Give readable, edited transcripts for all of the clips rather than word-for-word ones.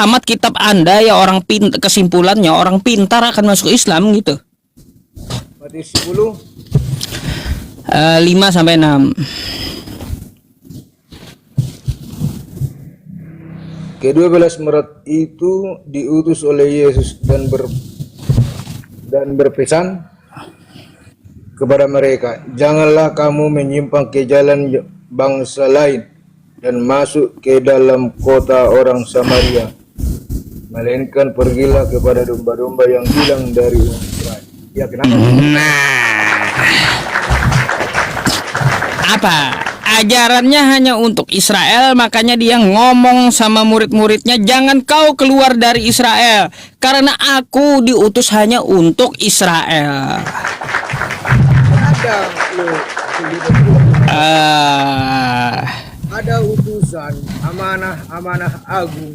tamat kitab Anda ya orang kesimpulannya orang pintar akan masuk Islam gitu. Matius 10 5 sampai 6. Ke-12 murid itu diutus oleh Yesus dan berpesan kepada mereka, janganlah kamu menyimpang ke jalan bangsa lain dan masuk ke dalam kota orang Samaria, melainkan pergilah kepada domba-domba yang hilang dari umat Israel. Ya, kenapa? Apa? Ajarannya hanya untuk Israel, makanya dia ngomong sama murid-muridnya, jangan kau keluar dari Israel, karena aku diutus hanya untuk Israel. Ada utusan amanah agung.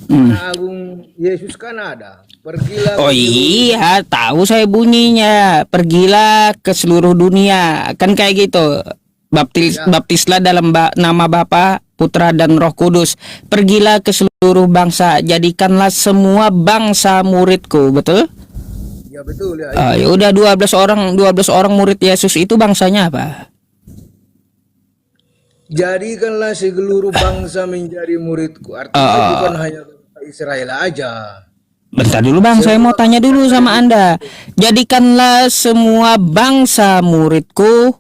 Amanah agung Yesus kan ada. Pergilah. Oh iya, tahu saya bunyinya. Pergilah ke seluruh dunia. Kan kayak gitu. Baptislah dalam nama Bapa, Putra dan Roh Kudus. Pergilah ke seluruh bangsa, jadikanlah semua bangsa muridku, betul? Ya betul ya. Ya udah 12 orang murid Yesus itu bangsanya apa? Jadikanlah seluruh bangsa menjadi muridku. Artinya bukan hanya Israel aja. Bentar dulu Bang, saya mau tanya dulu sama Anda. Jadikanlah semua bangsa muridku.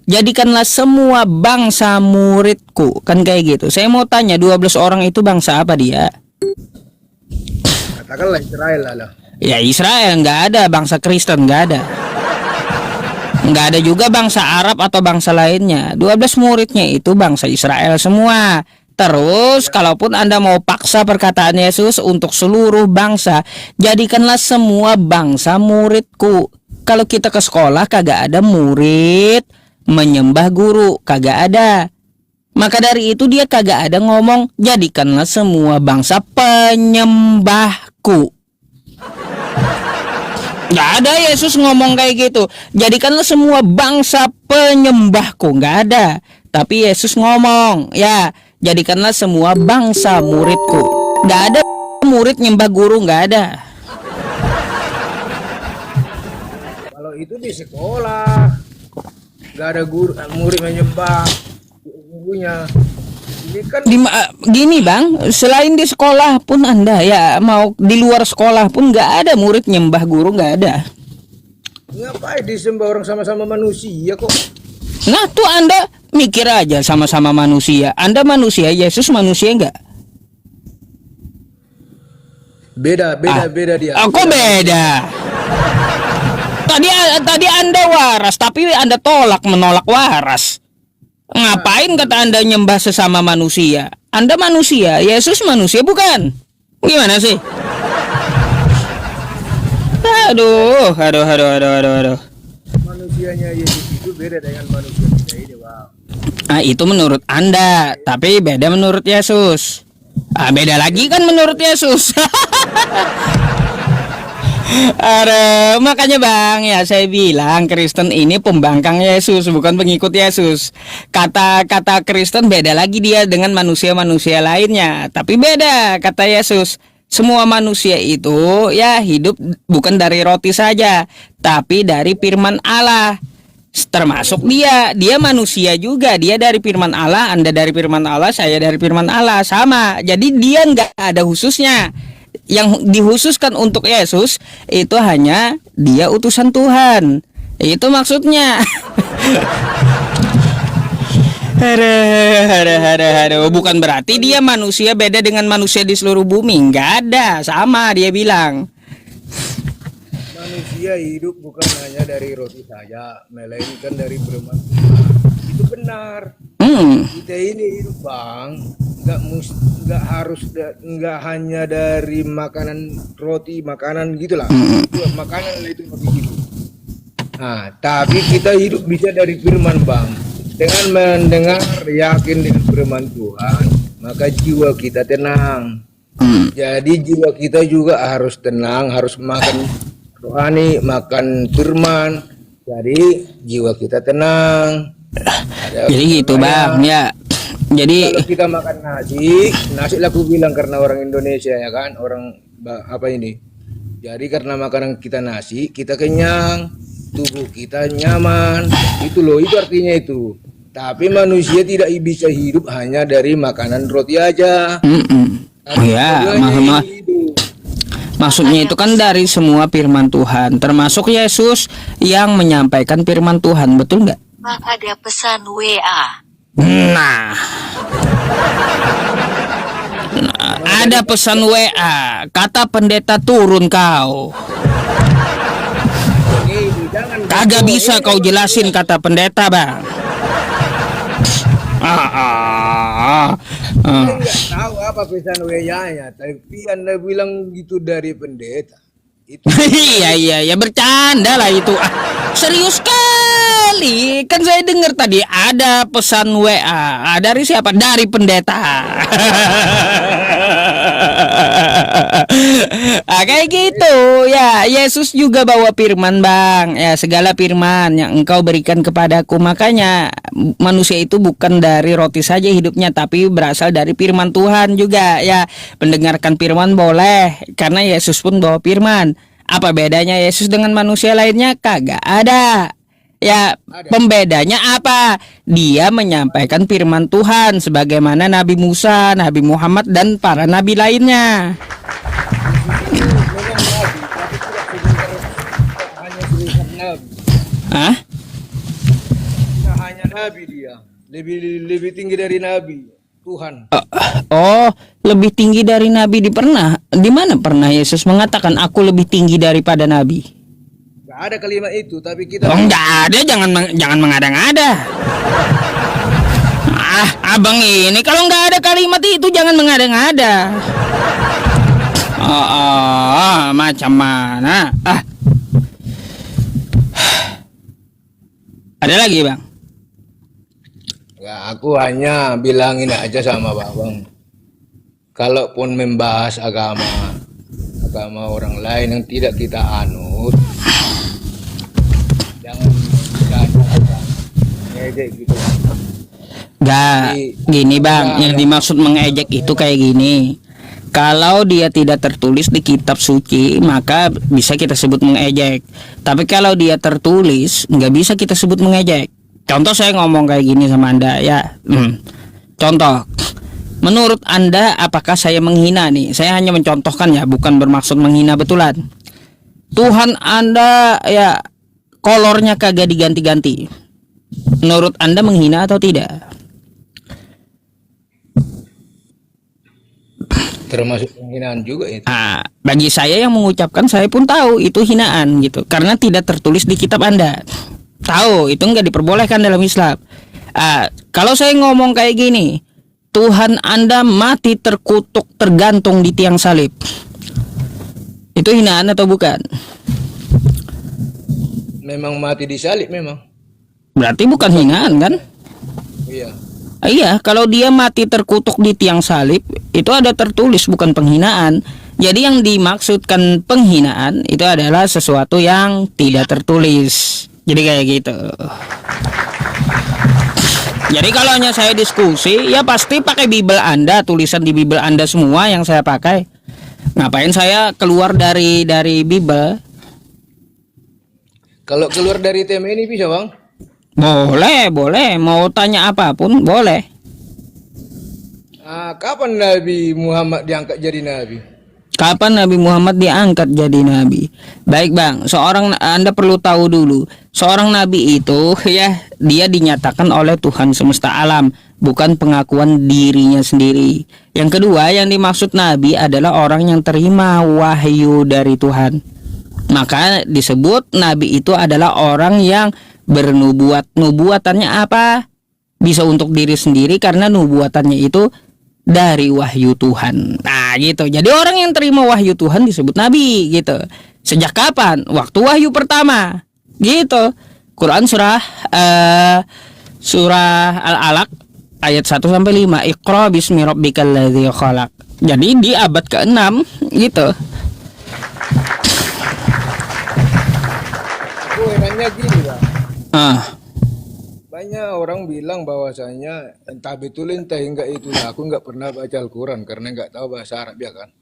Jadikanlah semua bangsa muridku. Kan kayak gitu. Saya mau tanya 12 orang itu bangsa apa dia? Katakanlah Israel lah. Ya Israel, nggak ada bangsa Kristen, nggak ada. Nggak ada juga bangsa Arab atau bangsa lainnya. 12 muridnya itu bangsa Israel semua. Terus kalaupun Anda mau paksa perkataan Yesus untuk seluruh bangsa, jadikanlah semua bangsa muridku. Kalau kita ke sekolah kagak ada murid menyembah guru, kagak ada. Maka dari itu dia kagak ada ngomong jadikanlah semua bangsa penyembahku. Nggak ada Yesus ngomong kayak gitu. Jadikanlah semua bangsa penyembahku, nggak ada. Tapi Yesus ngomong, ya jadikanlah semua bangsa muridku. Nggak ada murid nyembah guru, nggak ada. Kalau itu di sekolah nggak ada guru murid menyembah gurunya. Ini kan Gini Bang, selain di sekolah pun Anda ya mau di luar sekolah pun nggak ada murid nyembah guru, nggak ada. ngapain disembah orang sama-sama manusia kok. Nah tuh Anda mikir aja sama-sama manusia. Anda manusia, Yesus manusia nggak? Beda dia. Kok beda? Tadi Anda waras, tapi Anda menolak waras. Ngapain kata Anda nyembah sesama manusia? Anda manusia, Yesus manusia bukan? Gimana sih? Aduh. Manusianya Yesus itu beda dengan manusia kita ini, Bang. Nah, itu menurut Anda, tapi beda menurut Yesus. Beda lagi kan menurut Yesus. Makanya Bang, ya saya bilang Kristen ini pembangkang Yesus, bukan pengikut Yesus. Kata Kristen beda lagi dia dengan manusia-manusia lainnya. Tapi beda kata Yesus. Semua manusia itu ya hidup bukan dari roti saja, tapi dari firman Allah. Termasuk dia manusia juga. Dia dari firman Allah, Anda dari firman Allah, saya dari firman Allah, sama. Jadi dia nggak ada khususnya. Yang dikhususkan untuk Yesus itu hanya dia utusan Tuhan. Itu maksudnya. Aduh. Bukan berarti dia manusia beda dengan manusia di seluruh bumi. Nggak ada, sama dia bilang. Manusia hidup bukan hanya dari roti saja, melainkan dari firman. Itu benar. Kita ini hidup Bang, nggak hanya dari makanan roti, makanan gitulah. Makanan itu begitu. Nah, tapi kita hidup bisa dari firman Bang. Dengan mendengar, yakin dengan firman Tuhan, maka jiwa kita tenang. Jadi jiwa kita juga harus tenang, harus makan rohani, makan firman. Jadi jiwa kita tenang. Jadi gitu Bang, ya. Jadi Kalau kita makan nasi lah aku bilang karena orang Indonesia ya kan, apa ini. Jadi karena makanan kita nasi, kita kenyang, tubuh kita nyaman. Itu loh, itu artinya itu. Tapi manusia tidak bisa hidup hanya dari makanan roti aja. Oh ya, maksudnya itu kan dari semua firman Tuhan, termasuk Yesus yang menyampaikan firman Tuhan, betul nggak? Bang, ada pesan WA. Nah, ada pesan WA, kata pendeta turun kau. Jangan Kagak bisa kau jelasin kata pendeta, Bang. Saya nggak tahu apa pesan WA-nya, tapi Anda bilang gitu dari pendeta. Itu Iya, bercanda lah itu. Serius kali. Kan saya dengar tadi ada pesan WA. Dari siapa? Dari pendeta. Kayak gitu. Ya, Yesus juga bawa firman, Bang. Ya, segala firman yang engkau berikan kepadaku. Makanya manusia itu bukan dari roti saja hidupnya, tapi berasal dari firman Tuhan juga. Ya, mendengarkan firman boleh, karena Yesus pun bawa firman. Apa bedanya Yesus dengan manusia lainnya? Kagak ada. Ya, pembedanya apa? Dia menyampaikan firman Tuhan sebagaimana Nabi Musa, Nabi Muhammad, dan para nabi lainnya. Hah? Tidak hanya nabi dia, lebih tinggi dari nabi Tuhan. Oh, lebih tinggi dari nabi di mana pernah Yesus mengatakan aku lebih tinggi daripada nabi? Gak ada kalimat itu, tapi kita. Oh, enggak ada, jangan mengada-ngada. Abang ini kalau nggak ada kalimat itu jangan mengada-ngada. Macam mana? Ada lagi, Bang? Ya, aku hanya bilangin aja sama Babang. Kalaupun membahas agama orang lain yang tidak kita anut, jangan ngejek gitu. Gak, gini Bang, yang dimaksud mengejek itu kayak gini. Kalau dia tidak tertulis di kitab suci, maka bisa kita sebut mengejek. Tapi kalau dia tertulis, nggak bisa kita sebut mengejek. Contoh saya ngomong kayak gini sama Anda ya. Contoh, menurut Anda apakah saya menghina nih? Saya hanya mencontohkan ya, bukan bermaksud menghina betulan. Tuhan Anda ya kolornya kagak diganti-ganti. Menurut Anda menghina atau tidak? Termasuk penghinaan juga itu. Bagi saya yang mengucapkan, saya pun tahu itu hinaan gitu, karena tidak tertulis di kitab Anda. Tahu itu nggak diperbolehkan dalam Islam. Kalau saya ngomong kayak gini, Tuhan Anda mati terkutuk tergantung di tiang salib, itu hinaan atau bukan? Memang mati di salib memang. Berarti bukan hinaan kan? Iya. Iya, kalau dia mati terkutuk di tiang salib, itu ada tertulis, bukan penghinaan. Jadi yang dimaksudkan penghinaan itu adalah sesuatu yang tidak tertulis. Jadi kayak gitu. Jadi kalau hanya saya diskusi, ya pasti pakai Bible Anda, tulisan di Bible Anda semua yang saya pakai. Ngapain saya keluar dari Bible? Kalau keluar dari tema ini bisa, Bang? Boleh. Mau tanya apapun, boleh. Kapan Nabi Muhammad diangkat jadi Nabi? Kapan Nabi Muhammad diangkat jadi Nabi? Baik Bang, Anda perlu tahu dulu, seorang Nabi itu ya dia dinyatakan oleh Tuhan semesta alam, bukan pengakuan dirinya sendiri. Yang kedua, yang dimaksud Nabi adalah orang yang terima wahyu dari Tuhan. Maka disebut Nabi itu adalah orang yang bernubuat. Nubuatannya apa? Bisa untuk diri sendiri karena nubuatannya itu dari wahyu Tuhan. Nah gitu. Jadi orang yang terima wahyu Tuhan disebut Nabi gitu. Sejak kapan? Waktu wahyu pertama gitu. Quran surah Al-Alaq ayat 1-5. Iqra bismi rabbikal ladzi khalaq. Jadi di abad ke-6 gitu. Aku herannya gini, Bang. Banyak orang bilang bahwasanya entah betul entah enggak itu aku nggak pernah baca Al-Quran karena nggak tahu bahasa Arab ya kan.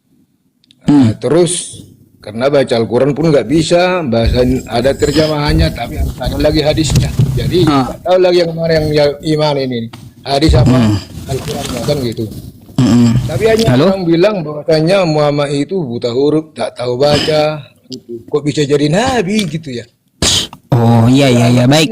Terus karena baca Al-Quran pun nggak bisa bahasa ada terjemahannya tapi harus ada lagi hadisnya. Jadi nggak tahu lagi yang mana yang iman ini hadis apa Al-Quran kan gitu. Tapi hanya orang bilang bahwasanya Muhammad itu buta huruf, tak tahu baca, gitu. Kok bisa jadi nabi gitu ya? Oh iya, baik.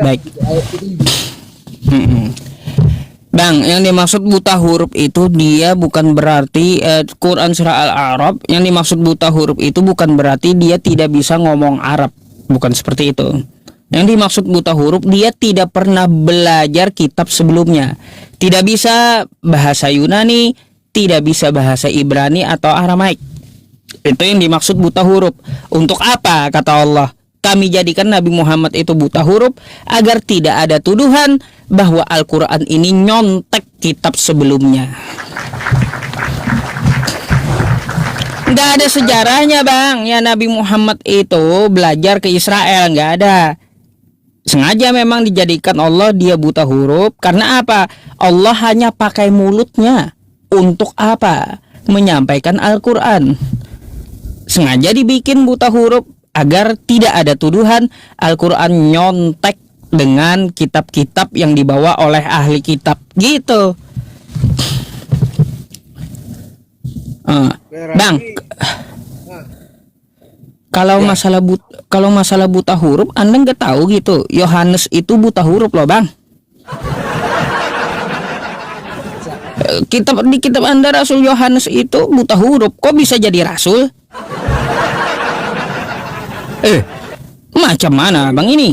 Bang, yang dimaksud buta huruf itu dia bukan berarti Quran surah Al-A'raf, yang dimaksud buta huruf itu bukan berarti dia tidak bisa ngomong Arab, bukan seperti itu. Yang dimaksud buta huruf dia tidak pernah belajar kitab sebelumnya, tidak bisa bahasa Yunani, tidak bisa bahasa Ibrani atau Aramaik. Itu yang dimaksud buta huruf. Untuk apa kata Allah? Kami jadikan Nabi Muhammad itu buta huruf agar tidak ada tuduhan bahwa Al-Quran ini nyontek kitab sebelumnya. Nggak ada sejarahnya bang, ya Nabi Muhammad itu belajar ke Israel, nggak ada. Sengaja memang dijadikan Allah dia buta huruf. Karena apa? Allah hanya pakai mulutnya. Untuk apa? Menyampaikan Al-Quran. Sengaja dibikin buta huruf agar tidak ada tuduhan Al-Quran nyontek dengan kitab-kitab yang dibawa oleh ahli kitab gitu. Bang, kalau masalah buta huruf Anda nggak tahu gitu, Yohanes itu buta huruf loh bang. Di kitab Anda Rasul Yohanes itu buta huruf, kok bisa jadi rasul? Macam mana bang ini?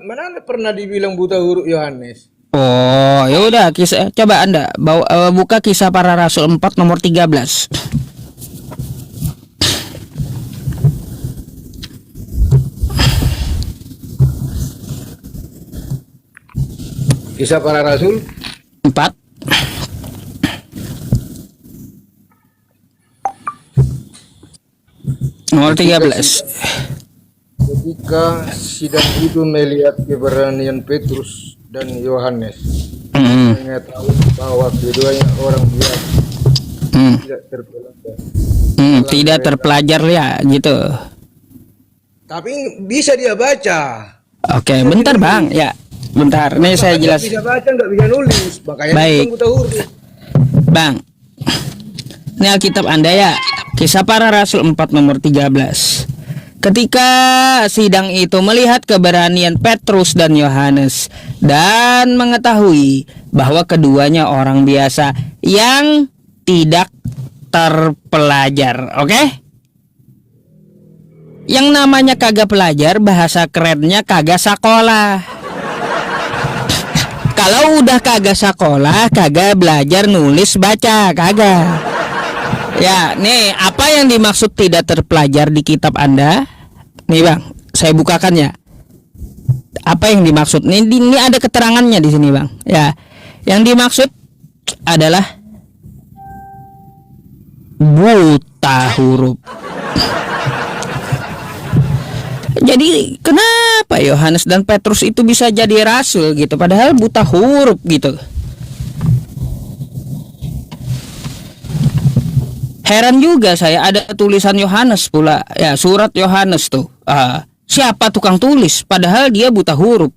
Mana ada pernah dibilang buta huruf Yohanes? Oh, ya udah coba Anda buka Kisah Para Rasul 4 nomor 13. Kisah Para Rasul 4 nomor 13. Ketika sidang itu melihat keberanian Petrus dan Yohanes, mengetahui bahwa keduanya orang biasa, tidak terpelajar. Tidak terpelajar ya gitu. Tapi bisa dia baca. Oke, bentar bang, ya bentar. Nih saya jelas. Bisa baca nggak bisa nulis, makanya baik. buta huruf. Bang, ini Alkitab Anda ya. Kisah Para Rasul 4 nomor 13. Ketika sidang itu melihat keberanian Petrus dan Yohanes dan mengetahui bahwa keduanya orang biasa yang tidak terpelajar, oke? Yang namanya kagak pelajar bahasa kerennya kagak sekolah. Kalau udah kagak sekolah, kagak belajar nulis baca, kagak. Ya, nih apa yang dimaksud tidak terpelajar di kitab Anda? Nih bang, saya bukakan ya. Apa yang dimaksud? Ini ada keterangannya di sini bang. Ya, yang dimaksud adalah buta huruf. Jadi kenapa Yohanes dan Petrus itu bisa jadi rasul gitu, padahal buta huruf gitu? Heran juga saya, ada tulisan Yohanes pula ya, surat Yohanes tuh. Siapa tukang tulis padahal dia buta huruf?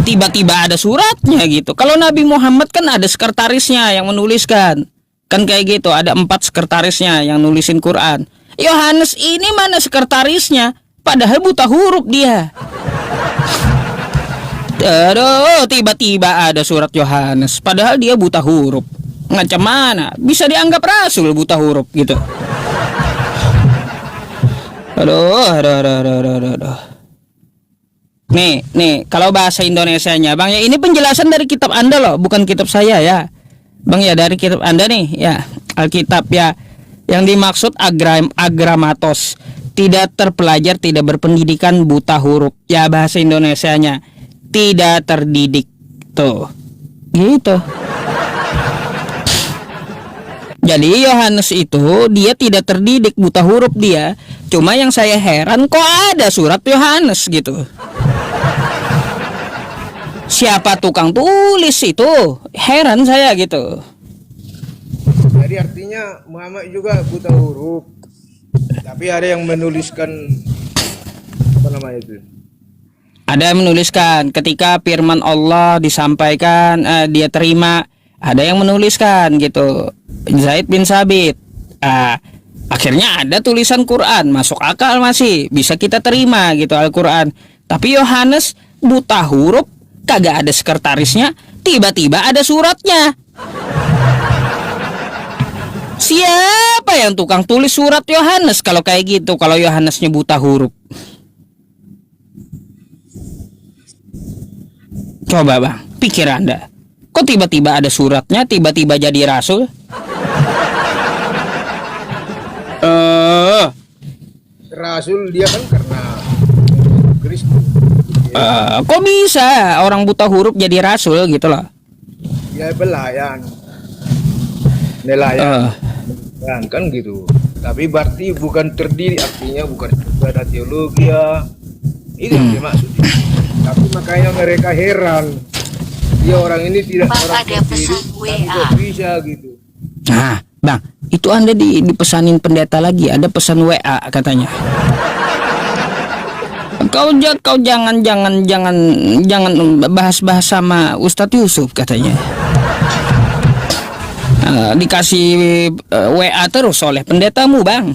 Tiba-tiba ada suratnya gitu. Kalau Nabi Muhammad kan ada sekretarisnya yang menuliskan. Kan kayak gitu, ada 4 sekretarisnya yang nulisin Quran. Yohanes ini mana sekretarisnya? Padahal buta huruf dia. Aduh, tiba-tiba ada surat Yohanes padahal dia buta huruf. Macam mana bisa dianggap rasul buta huruf gitu? Aduh. Nih, kalau bahasa Indonesianya, Bang ya, ini penjelasan dari kitab Anda loh, bukan kitab saya ya. Bang ya, dari kitab Anda nih ya, Alkitab ya. Yang dimaksud agramatos, tidak terpelajar, tidak berpendidikan, buta huruf. Ya bahasa Indonesianya, tidak terdidik. Tuh. Gitu. Jadi Yohanes itu dia tidak terdidik, buta huruf dia. Cuma yang saya heran kok ada surat Yohanes gitu. Siapa tukang tulis itu? Heran saya gitu. Jadi artinya Muhammad juga buta huruf. Tapi ada yang menuliskan apa namanya itu? Ada yang menuliskan ketika firman Allah disampaikan, dia terima. Ada yang menuliskan gitu. Zaid bin Sabit. Akhirnya ada tulisan Quran, masuk akal, masih bisa kita terima gitu Al-Quran. Tapi Yohanes buta huruf, kagak ada sekretarisnya, tiba-tiba ada suratnya. Siapa yang tukang tulis surat Yohanes kalau kayak gitu, kalau Yohanesnya buta huruf? Coba bang, pikir Anda, kok tiba-tiba ada suratnya, tiba-tiba jadi rasul? Rasul dia kan karena Kristus. Kok bisa orang buta huruf jadi rasul gitu loh? Dia pelayan, nelayan, kan gitu. Tapi berarti bukan terdiri, artinya bukan ada teologi ya. Itu yang dimaksud. Tapi makanya mereka heran. Dia orang ini tidak Bang, orang ada terdiri, pesan tapi WA. kok bisa gitu. Nah, bang, itu Anda dipesanin pendeta lagi, ada pesan WA katanya. Kau jangan bahas-bahas sama Ustadz Yusuf katanya. Dikasih WA terus oleh pendetamu bang.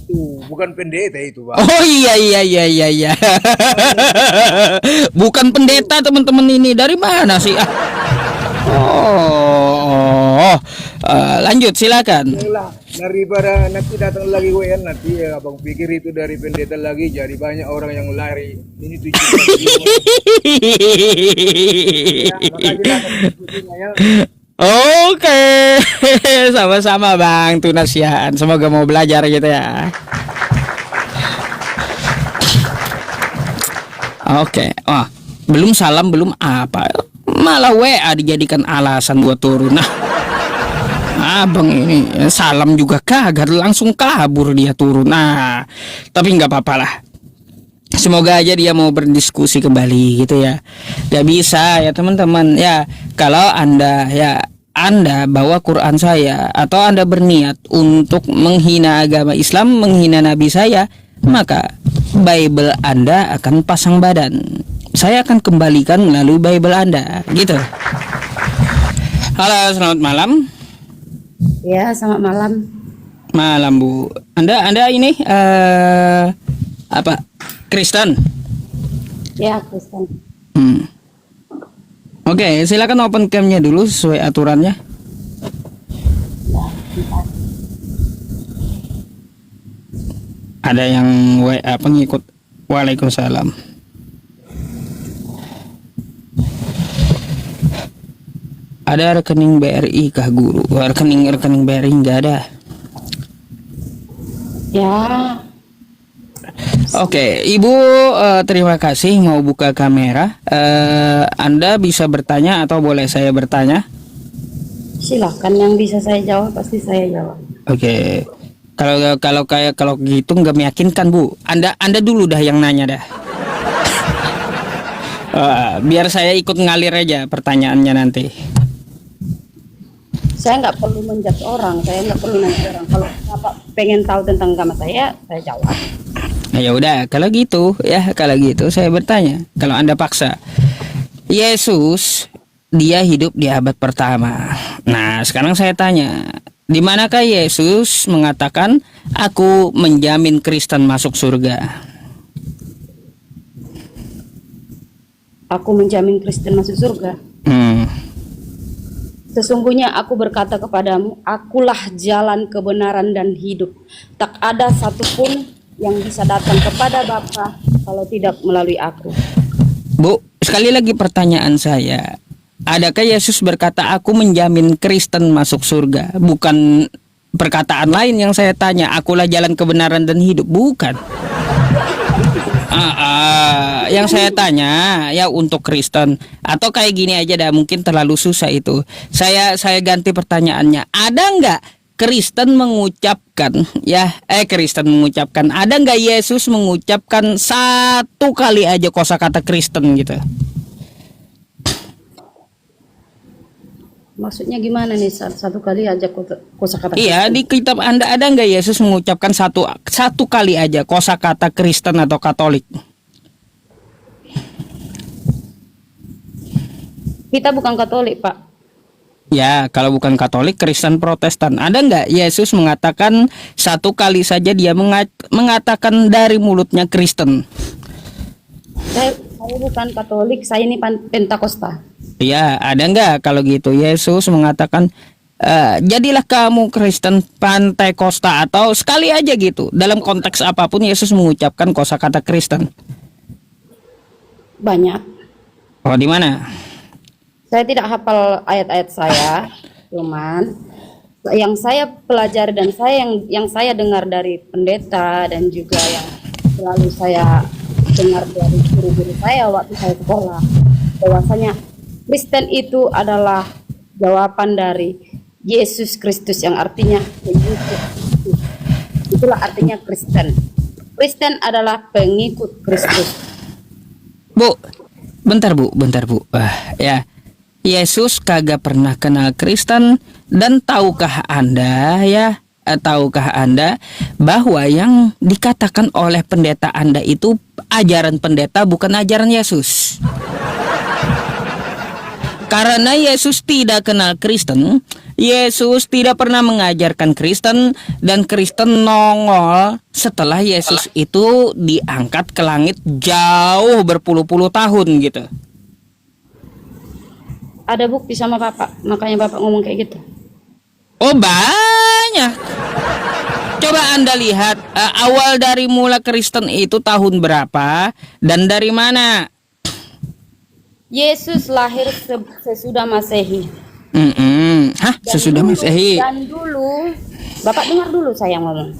Itu bukan pendeta itu, Pak. Oh iya. Bukan pendeta teman-teman ini, dari mana sih? Lanjut silakan. Yalah, daripada nanti datang lagi WN nanti ya, abang pikir itu dari pendeta lagi, jadi banyak orang yang lari. Ini tujuan ya, makanya datang diskusinya ya. Oke, sama-sama bang Tunasian. Semoga mau belajar gitu ya. Oke, belum salam, belum apa, malah WA dijadikan alasan buat turun. Nah, abang ini salam juga kagak, langsung kabur dia turun. Nah, tapi nggak apa-apa lah. Semoga aja dia mau berdiskusi kembali gitu ya. Gak bisa ya teman-teman ya. Kalau Anda bawa Quran saya, atau Anda berniat untuk menghina agama Islam, menghina Nabi saya, maka Bible Anda akan pasang badan. Saya akan kembalikan melalui Bible Anda gitu. Halo, selamat malam. Ya, selamat malam. Malam Bu. Anda ini apa? Kristen? Ya, Kristen. Oke, silakan open cam-nya dulu sesuai aturannya. Ada yang WA pengikut. Waalaikumsalam. Ada rekening BRI kah guru? Rekening BRI nggak ada. Ya, Oke, Ibu, terima kasih mau buka kamera. Anda bisa bertanya atau boleh saya bertanya? silakan, yang bisa saya jawab pasti saya jawab. Oke. Kalau gitu nggak meyakinkan Bu. Anda dulu dah yang nanya dah. Biar saya ikut ngalir aja pertanyaannya nanti. Saya nggak perlu menjudge orang, saya nggak perlu nanya orang. Kalau Bapak pengen tahu tentang agama saya jawab. Nah, ya udah, kalau gitu saya bertanya. Kalau Anda paksa, Yesus dia hidup di abad pertama. Nah, sekarang saya tanya, di manakah Yesus mengatakan aku menjamin Kristen masuk surga? Aku menjamin Kristen masuk surga. Sesungguhnya aku berkata kepadamu, akulah jalan kebenaran dan hidup. Tak ada satupun yang bisa datang kepada Bapa kalau tidak melalui aku. Bu, sekali lagi pertanyaan saya. Adakah Yesus berkata aku menjamin Kristen masuk surga? Bukan perkataan lain yang saya tanya, akulah jalan kebenaran dan hidup. Bukan. Yang saya tanya ya untuk Kristen, atau kayak gini aja dah, mungkin terlalu susah itu. Saya ganti pertanyaannya. Ada nggak Kristen mengucapkan Kristen mengucapkan, ada nggak Yesus mengucapkan satu kali aja kosakata Kristen gitu? Maksudnya gimana nih, satu kali aja kosakata Iya, di kitab Anda ada nggak Yesus mengucapkan satu kali aja kosakata Kristen atau Katolik? Kita bukan Katolik, Pak. Ya, kalau bukan Katolik, Kristen Protestan. Ada nggak Yesus mengatakan satu kali saja dia mengatakan dari mulutnya Kristen? Saya bukan Katolik, saya ini Pentakosta. Ya, ada nggak kalau gitu Yesus mengatakan jadilah kamu Kristen Pentakosta, atau sekali aja gitu dalam konteks apapun Yesus mengucapkan kosakata Kristen? Banyak. Oh, di mana? Saya tidak hafal ayat-ayat saya, cuman yang saya pelajari dan yang saya dengar dari pendeta dan juga yang selalu saya dengar dari guru-guru saya waktu saya sekolah, bahwasanya Kristen itu adalah jawaban dari Yesus Kristus, yang artinya pengikut Kristus. Itulah artinya Kristen. Kristen adalah pengikut Kristus. Bu, bentar bu. Ya, Yesus kagak pernah kenal Kristen. Dan tahukah Anda bahwa yang dikatakan oleh pendeta Anda itu ajaran pendeta, bukan ajaran Yesus? Karena Yesus tidak kenal Kristen, Yesus tidak pernah mengajarkan Kristen, dan Kristen nongol setelah Yesus itu diangkat ke langit jauh berpuluh-puluh tahun gitu. Ada bukti sama Bapak, makanya Bapak ngomong kayak gitu. Oh, banyak. Coba Anda lihat awal dari mula Kristen itu tahun berapa dan dari mana? Yesus lahir sesudah Masehi. Sesudah Masehi. Dan dulu, Bapak dengar dulu saya ngomong.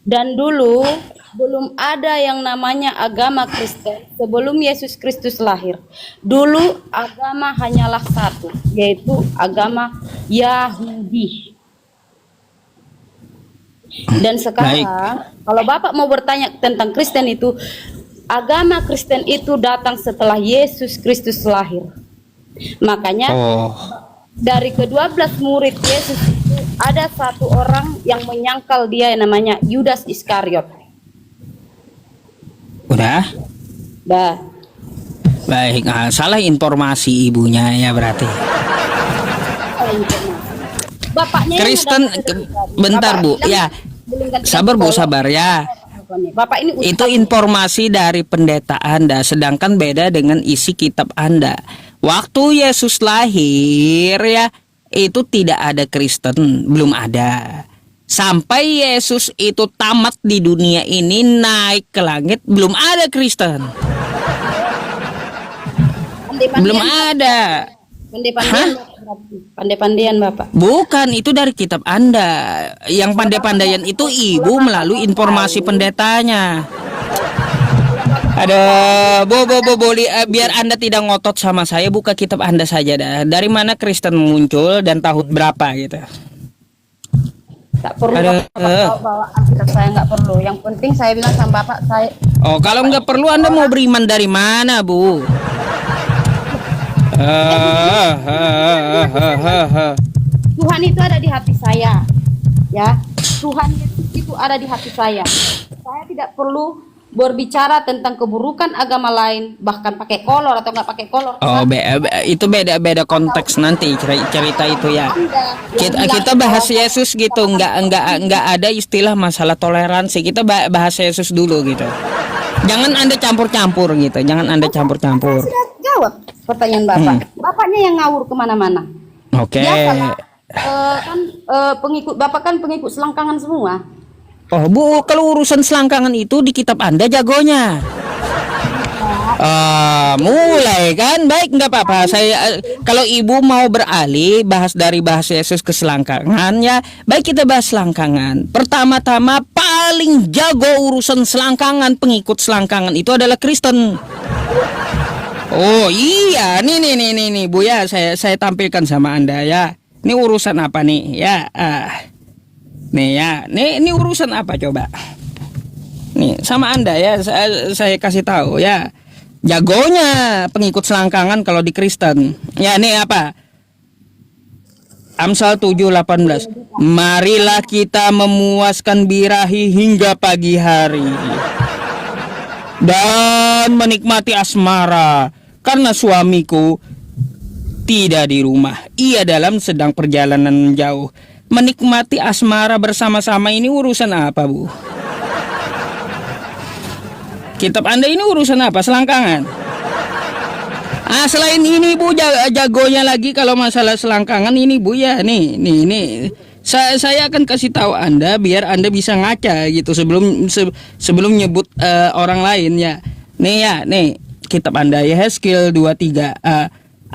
Dan dulu belum ada yang namanya agama Kristen sebelum Yesus Kristus lahir. Dulu agama hanyalah satu, yaitu agama Yahudi. Dan sekarang kalau Bapak mau bertanya tentang Kristen itu, agama Kristen itu datang setelah Yesus Kristus lahir. Makanya dari ke-12 murid Yesus itu ada satu orang yang menyangkal dia, yang namanya Yudas Iskariot. Udah? Dah. Baik, salah informasi ibunya ya berarti. Bapaknya Kristen, bentar Bu, ya. Sabar Bu, sabar ya. Bapak ini itu informasi dari pendeta Anda, sedangkan beda dengan isi kitab Anda. Waktu Yesus lahir ya, itu tidak ada Kristen, belum ada. Sampai Yesus itu tamat di dunia ini, naik ke langit, belum ada Kristen. Belum ada. Pandai-pandaian Bapak. Bukan, itu dari kitab Anda. Yang pandai-pandaian itu ibu melalui informasi pendetanya. Ada biar Anda tidak ngotot sama saya, buka kitab Anda saja dah. Dari mana Kristen muncul dan tahun berapa gitu. Tak perlu Bapak bawa Alkitab, saya nggak perlu. Yang penting saya bilang sama Bapak, saya. Oh, kalau nggak perlu Anda mau beriman dari mana, Bu? Tuhan itu ada di hati saya, ya. Tuhan itu ada di hati saya. Saya tidak perlu berbicara tentang keburukan agama lain, bahkan pakai kolor atau nggak pakai kolor. Oh, itu beda konteks nanti cerita itu ya. Kita bahas Yesus gitu, nggak ada istilah masalah toleransi. Kita bahas Yesus dulu gitu. Jangan Anda campur-campur gitu. Jangan Anda campur-campur. Sudah jawab pertanyaan Bapak. Bapaknya yang ngawur kemana-mana. Oke. Pengikut Bapak kan pengikut selangkangan semua. Oh Bu, kalau urusan selangkangan itu di kitab Anda jagonya. Mulai kan, baik nggak apa-apa. Saya kalau ibu mau beralih bahas Yesus ke selangkangan ya, baik kita bahas selangkangan. Pertama-tama paling jago urusan selangkangan, pengikut selangkangan itu adalah Kristen. Oh iya, nih Bu ya, saya tampilkan sama Anda ya. Ini urusan apa nih ya? Nih ya, ini urusan apa coba? Nih sama Anda ya, saya kasih tahu ya. Jagonya pengikut selangkangan kalau di Kristen. Ya nih apa? Amsal 7:18. Marilah kita memuaskan birahi hingga pagi hari dan menikmati asmara karena suamiku tidak di rumah. Ia sedang perjalanan jauh. Menikmati asmara bersama-sama ini urusan apa, Bu? Kitab Anda ini urusan apa? Selangkangan. Selain ini Bu, jagonya lagi kalau masalah selangkangan ini Bu ya. Nih. Saya akan kasih tahu Anda biar Anda bisa ngaca gitu sebelum nyebut orang lain ya. Nih kitab Anda Yehezkiel 23.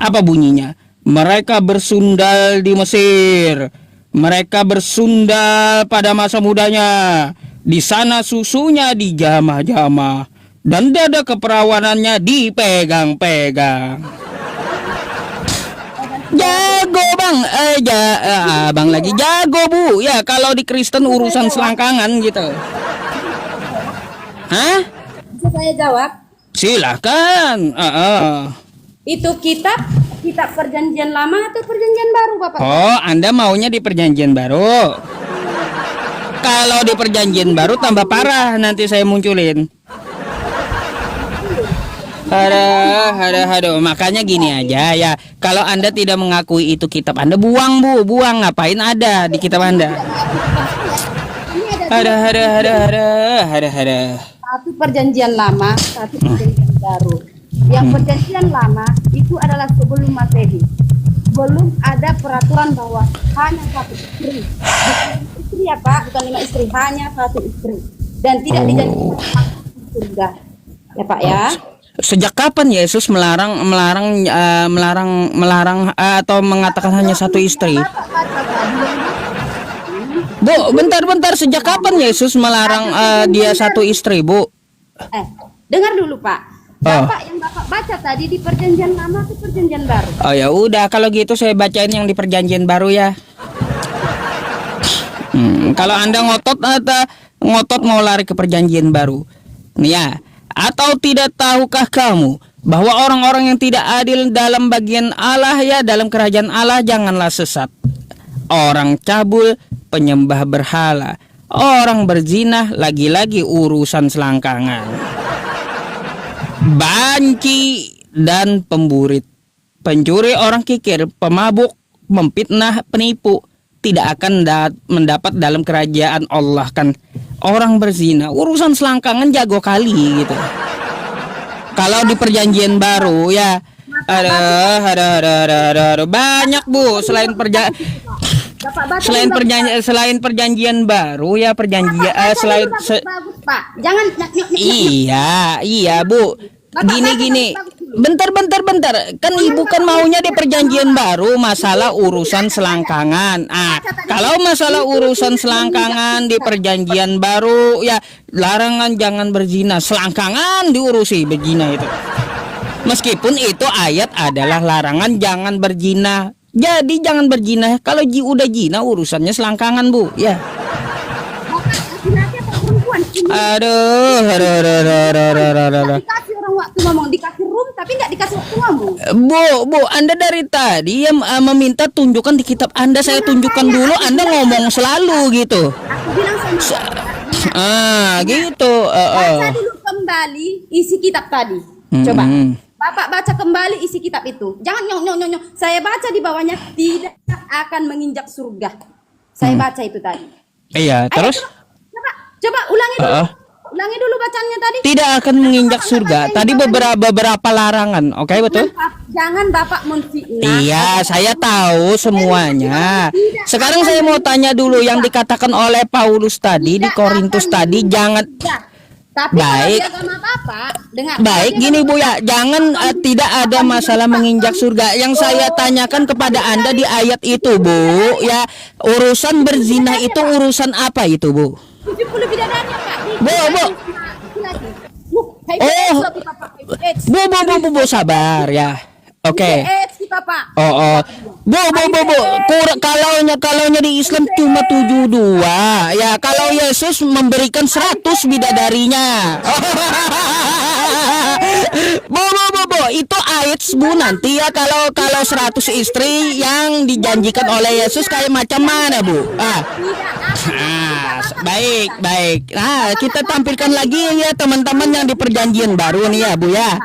Apa bunyinya? Mereka bersundal di Mesir. Mereka bersundal pada masa mudanya. Di sana susunya dijamah-jamah dan dada keperawanannya dipegang-pegang. Jago bang, abang lagi jago Bu. Ya kalau di Kristen urusan selangkangan gitu. Hah? Bisa saya jawab? Silahkan. Itu kitab perjanjian lama atau perjanjian baru, Bapak? Oh, Anda maunya di perjanjian baru. Kalau di perjanjian baru tambah parah nanti saya munculin. Aduh. Makanya gini aja ya. Kalau Anda tidak mengakui itu kitab Anda, buang Bu, buang. Ngapain ada di kitab Anda? Ada. Satu perjanjian lama, satu perjanjian baru. Yang perjanjian lama itu adalah sebelum Masehi. Belum ada peraturan bahwa hanya satu istri. Bukan istri ya Pak, bukan 5 istri, hanya satu istri. Dan tidak dijadikan surga. Ya Pak ya. Sejak kapan Yesus melarang atau mengatakan hanya satu istri? Bu, bentar. Sejak kapan Yesus melarang dia satu istri, Bu? Dengar dulu Pak. Bapak yang Bapak baca tadi di perjanjian lama atau perjanjian baru? Oh ya udah, kalau gitu saya bacain yang di perjanjian baru ya. Kalau Anda ngotot mau lari ke perjanjian baru. Nih ya. Atau tidak tahukah kamu bahwa orang-orang yang tidak adil dalam bagian Allah ya, dalam kerajaan Allah janganlah sesat. Orang cabul, penyembah berhala, orang berzina, lagi-lagi urusan selangkangan, banci dan pemburit, pencuri, orang kikir, pemabuk, memfitnah, penipu tidak akan mendapat dalam kerajaan Allah kan. Orang berzina, urusan selangkangan jago kali gitu. Kalau di perjanjian baru ya ada banyak Bu selain perjanjian baru ya selain bagus Pak. Jangan Iya Bu. Gini. Bentar. Kan Ibu kan maunya di perjanjian baru masalah urusan selangkangan. Kalau masalah urusan selangkangan di perjanjian baru ya larangan jangan berzina. Selangkangan diurusi berzina itu. Meskipun itu ayat adalah larangan jangan berzina. Jadi jangan berzina. Kalau udah zina urusannya selangkangan Bu, ya. Aduh. Dikasih orang waktu ngomong, dikasih room tapi nggak dikasih waktu ngomong. Bu, Anda dari tadi yang meminta tunjukkan di kitab Anda, saya tunjukkan dulu, Anda ngomong selalu gitu. Aku bilang sama gitu. Baca dulu kembali isi kitab tadi. Coba. Bapak baca kembali isi kitab itu. Jangan nyong. Saya baca di bawahnya tidak akan menginjak surga. Saya baca itu tadi. Iya, terus? Coba ulangi dulu. Ulangi dulu bacaannya tadi. Tidak akan menginjak surga. Tadi beberapa larangan. Oke, betul? Jangan Bapak menfitnah. Iya, saya tahu semuanya. Sekarang saya mau tanya dulu yang dikatakan oleh Paulus tadi di Korintus tadi, jangan. Tapi baik. Kalau di agama Bapak, Baik, gini Bu ya, jangan tidak ada masalah menginjak surga. Yang saya tanyakan kepada Anda di ayat itu Bu, ya urusan berzina itu urusan apa itu Bu? 70 bidadari Pak. Bu, sabar ya. Oke. Pak. Kalaunya di Islam cuma 72. Ya, kalau Yesus memberikan 100 bidadarinya. Itu ayat Bu nanti ya, kalau 100 istri yang dijanjikan oleh Yesus kayak macam mana, Bu? Baik. Nah, kita tampilkan lagi ya teman-teman yang di perjanjian baru nih ya, Bu ya.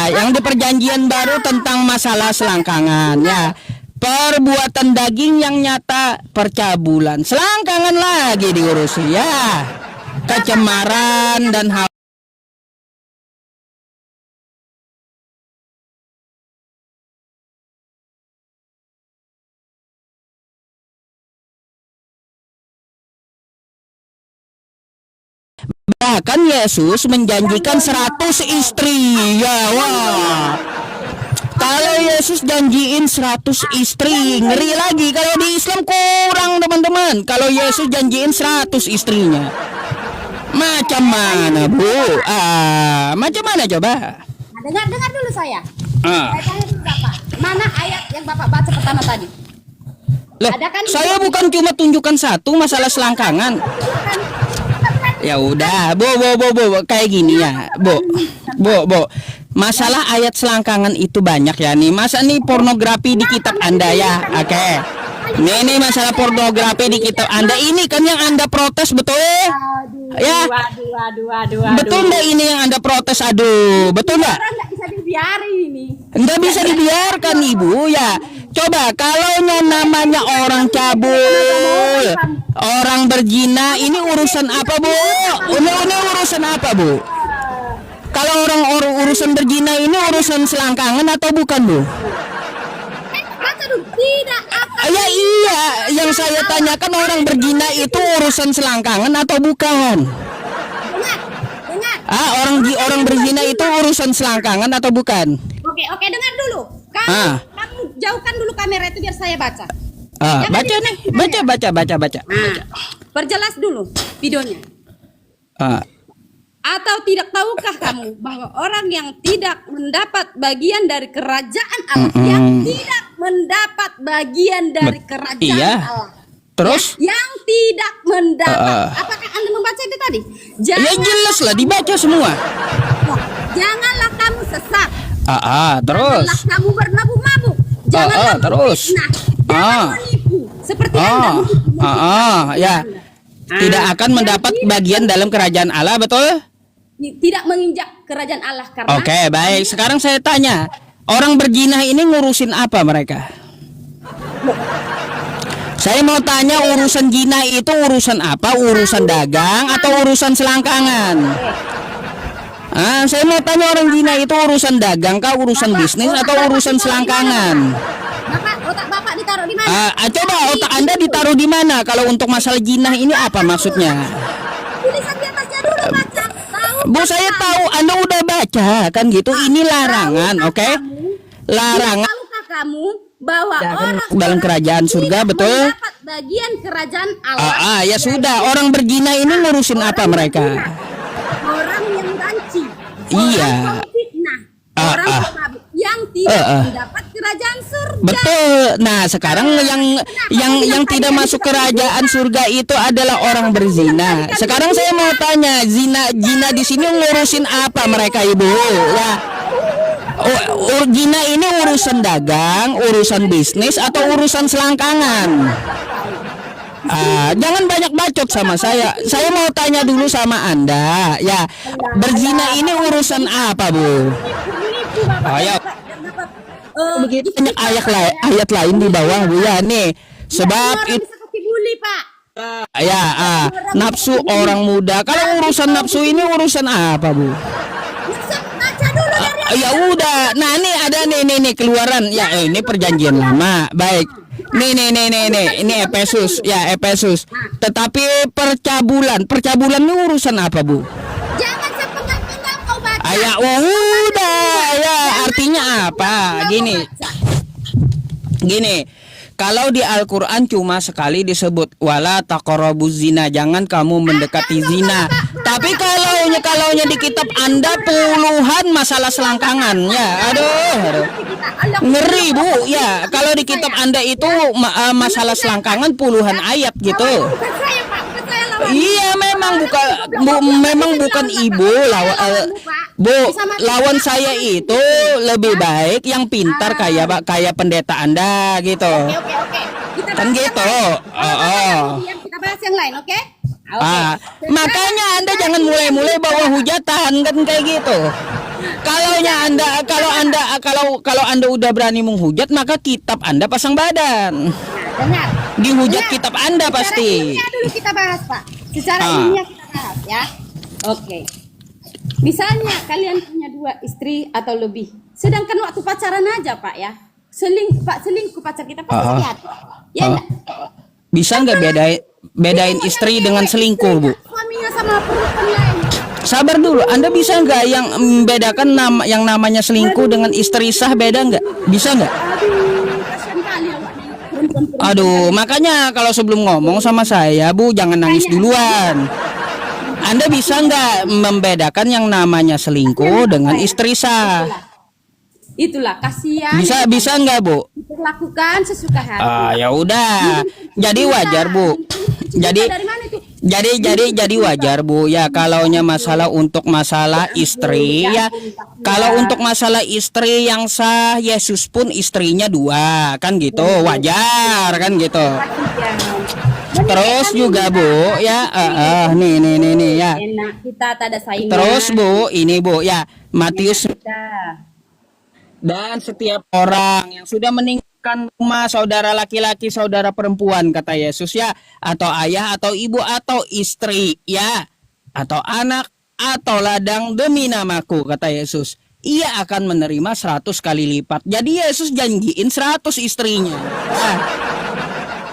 Yang di perjanjian baru tentang masalah selangkangan ya. Perbuatan daging yang nyata, percabulan, selangkangan lagi diurusi ya. Kecemaran dan hal. Bahkan Yesus menjanjikan 100 istri ya. Wah, kalau Yesus janjiin 100 istri, ngeri lagi. Kalau di Islam kurang teman-teman. Kalau Yesus janjiin 100 istrinya, macam mana Bu? Macam mana coba? Nah, dengar dulu saya. Ah. Saya tanya dulu Bapak, mana ayat yang Bapak baca pertama tadi? Loh, Ada kan saya bukan cuma tunjukkan satu masalah selangkangan. Ya udah, Bu, kayak gini ya, Bu. Masalah ayat selangkangan itu banyak ya nih. Masa nih pornografi di kitab Anda ya? Oke. Nih masalah pornografi di kitab Anda ini kan yang Anda protes, betul? Ya. Aduh. Betul nggak ini yang Anda protes? Aduh, betul nggak? Orang nggak bisa dibiarin ini. Nggak bisa dibiarkan Ibu ya. Coba kalau namanya orang cabul, orang berzina, ini urusan apa Bu? Ini urusan apa Bu? Kalau orang urusan berzina ini urusan selangkangan atau bukan Bu? Baca dulu. Tidak apa. Ya iya, yang saya tanyakan orang berzina itu urusan selangkangan atau bukan? Dengar. Orang berzina itu urusan selangkangan atau bukan? Oke, dengar dulu. Kamu jauhkan dulu kamera itu biar saya baca. Baca nih, baca. Perjelas dulu videonya. Atau tidak tahukah kamu bahwa orang yang tidak mendapat bagian dari kerajaan Allah, yang tidak mendapat bagian dari kerajaan Allah, terus? yang tidak mendapat, apakah Anda membaca itu tadi? Ya jelas lah, dibaca semua. Janganlah kamu sesat. Terus? Janganlah kamu bermabuk-mabuk. Janganlah terus? Jangan menipu. Seperti Anda menipu. Ya. Tidak akan mendapat bagian dalam kerajaan Allah, betul? Tidak menginjak kerajaan Allah karena. Oke, baik. Sekarang saya tanya, orang berzina ini ngurusin apa mereka? Saya mau tanya, urusan zina itu urusan apa? Urusan dagang atau urusan selangkangan? Saya mau tanya, orang zina itu urusan dagang kah, urusan bisnis atau urusan selangkangan? Otak Bapak ditaruh di mana? Coba otak Anda ditaruh di mana? Kalau untuk masalah zina ini apa maksudnya? Tulisan di atasnya dulu baca. Bu, saya tahu Anda udah baca kan gitu. Ini larangan, oke? Larangan. Tahukah kamu bahwa orang dalam kerajaan surga, betul? mendapat bagian kerajaan Allah? Ya sudah, orang berzina ini ngurusin apa mereka? Orang yang banci, Iya. orang pemfitnah, orang pemabuk yang tidak mendapat kerajaan surga. Betul. Nah, sekarang yang tidak masuk kerajaan surga itu adalah orang berzina. Sekarang saya mau tanya, zina di sini ngurusin apa mereka, Ibu? Ya. Zina ini urusan dagang, urusan bisnis atau urusan selangkangan? Jangan banyak bacot sama saya. Saya mau tanya dulu sama Anda. Ya, berzina ini urusan apa, Bu? Ya. Begitu banyak ayat lain di bawah, Bu ya nih. Sebab itu Pak. nafsu orang muda. Kalau urusan nafsu ini urusan apa, Bu? Baca dulu dari Ya udah. Nah, ini ada nih keluaran. Ya, ini perjanjian lama. Baik. Nih. Ini Efesus. Ya, Efesus. Tetapi percabulan ini urusan apa, Bu? Jangan sepenggal-penggal kau baca. Ya udah. Ya, artinya apa? Gini. Kalau di Al-Quran cuma sekali disebut wala taqrabuz zina, jangan kamu mendekati zina. Tapi kalaunya di kitab Anda puluhan masalah selangkangan ya. Aduh. Ngeri Bu ya. Kalau di kitab Anda itu masalah selangkangan puluhan ayat gitu. Bukan saya Pak, bukan saya lawan. Iya memang bukan ibu Bu, lawan saya itu lebih baik yang pintar kayak pendeta Anda gitu. Oke. Kan gitu. Kita bahas yang lain, oke? Makanya Anda jangan mulai-mulai bawa hujatan kan kayak gitu. Kalau Anda udah berani menghujat, maka kitab Anda pasang badan. Dengar. Dihujat kitab Anda pasti. Secara ilmiah dulu kita bahas, Pak. Secara ilmiah kita bahas ya. Oke. Misalnya kalian punya 2 istri atau lebih. Sedangkan waktu pacaran aja, Pak ya. Selingkuh pacar kita pasti lihat. Ya enggak? Bisa nggak bedain istri dengan selingkuh, Bu? Suaminya sama perempuan lain. Sabar dulu, Anda bisa nggak yang membedakan yang namanya selingkuh dengan istri sah beda nggak? Bisa nggak? Aduh, kasihan kali awaknya. Perempuan. Aduh, makanya kalau sebelum ngomong sama saya, Bu, jangan nangis duluan. Anda bisa nggak membedakan yang namanya selingkuh dengan istri sah? Itulah kasihan. Bisa nggak, Bu? Diperlakukan sesuka hati. Ya udah. Jadi wajar, Bu. Jadi Dari mana itu? jadi wajar, Bu. Ya kalaunya untuk masalah istri ya. Kalau untuk masalah istri yang sah, Yesus pun istrinya 2, kan gitu. Wajar kan gitu. Terus juga, Bu, ya nih ya. Enak kita tak ada saingan. Terus, Bu, ini, Bu, ya Matius. Kita. Dan setiap orang yang sudah meninggalkan rumah, saudara laki-laki, saudara perempuan, kata Yesus ya, atau ayah, atau ibu, atau istri, ya, atau anak, atau ladang demi namaku, kata Yesus, ia akan menerima 100 kali lipat. Jadi Yesus janjiin 100 istrinya.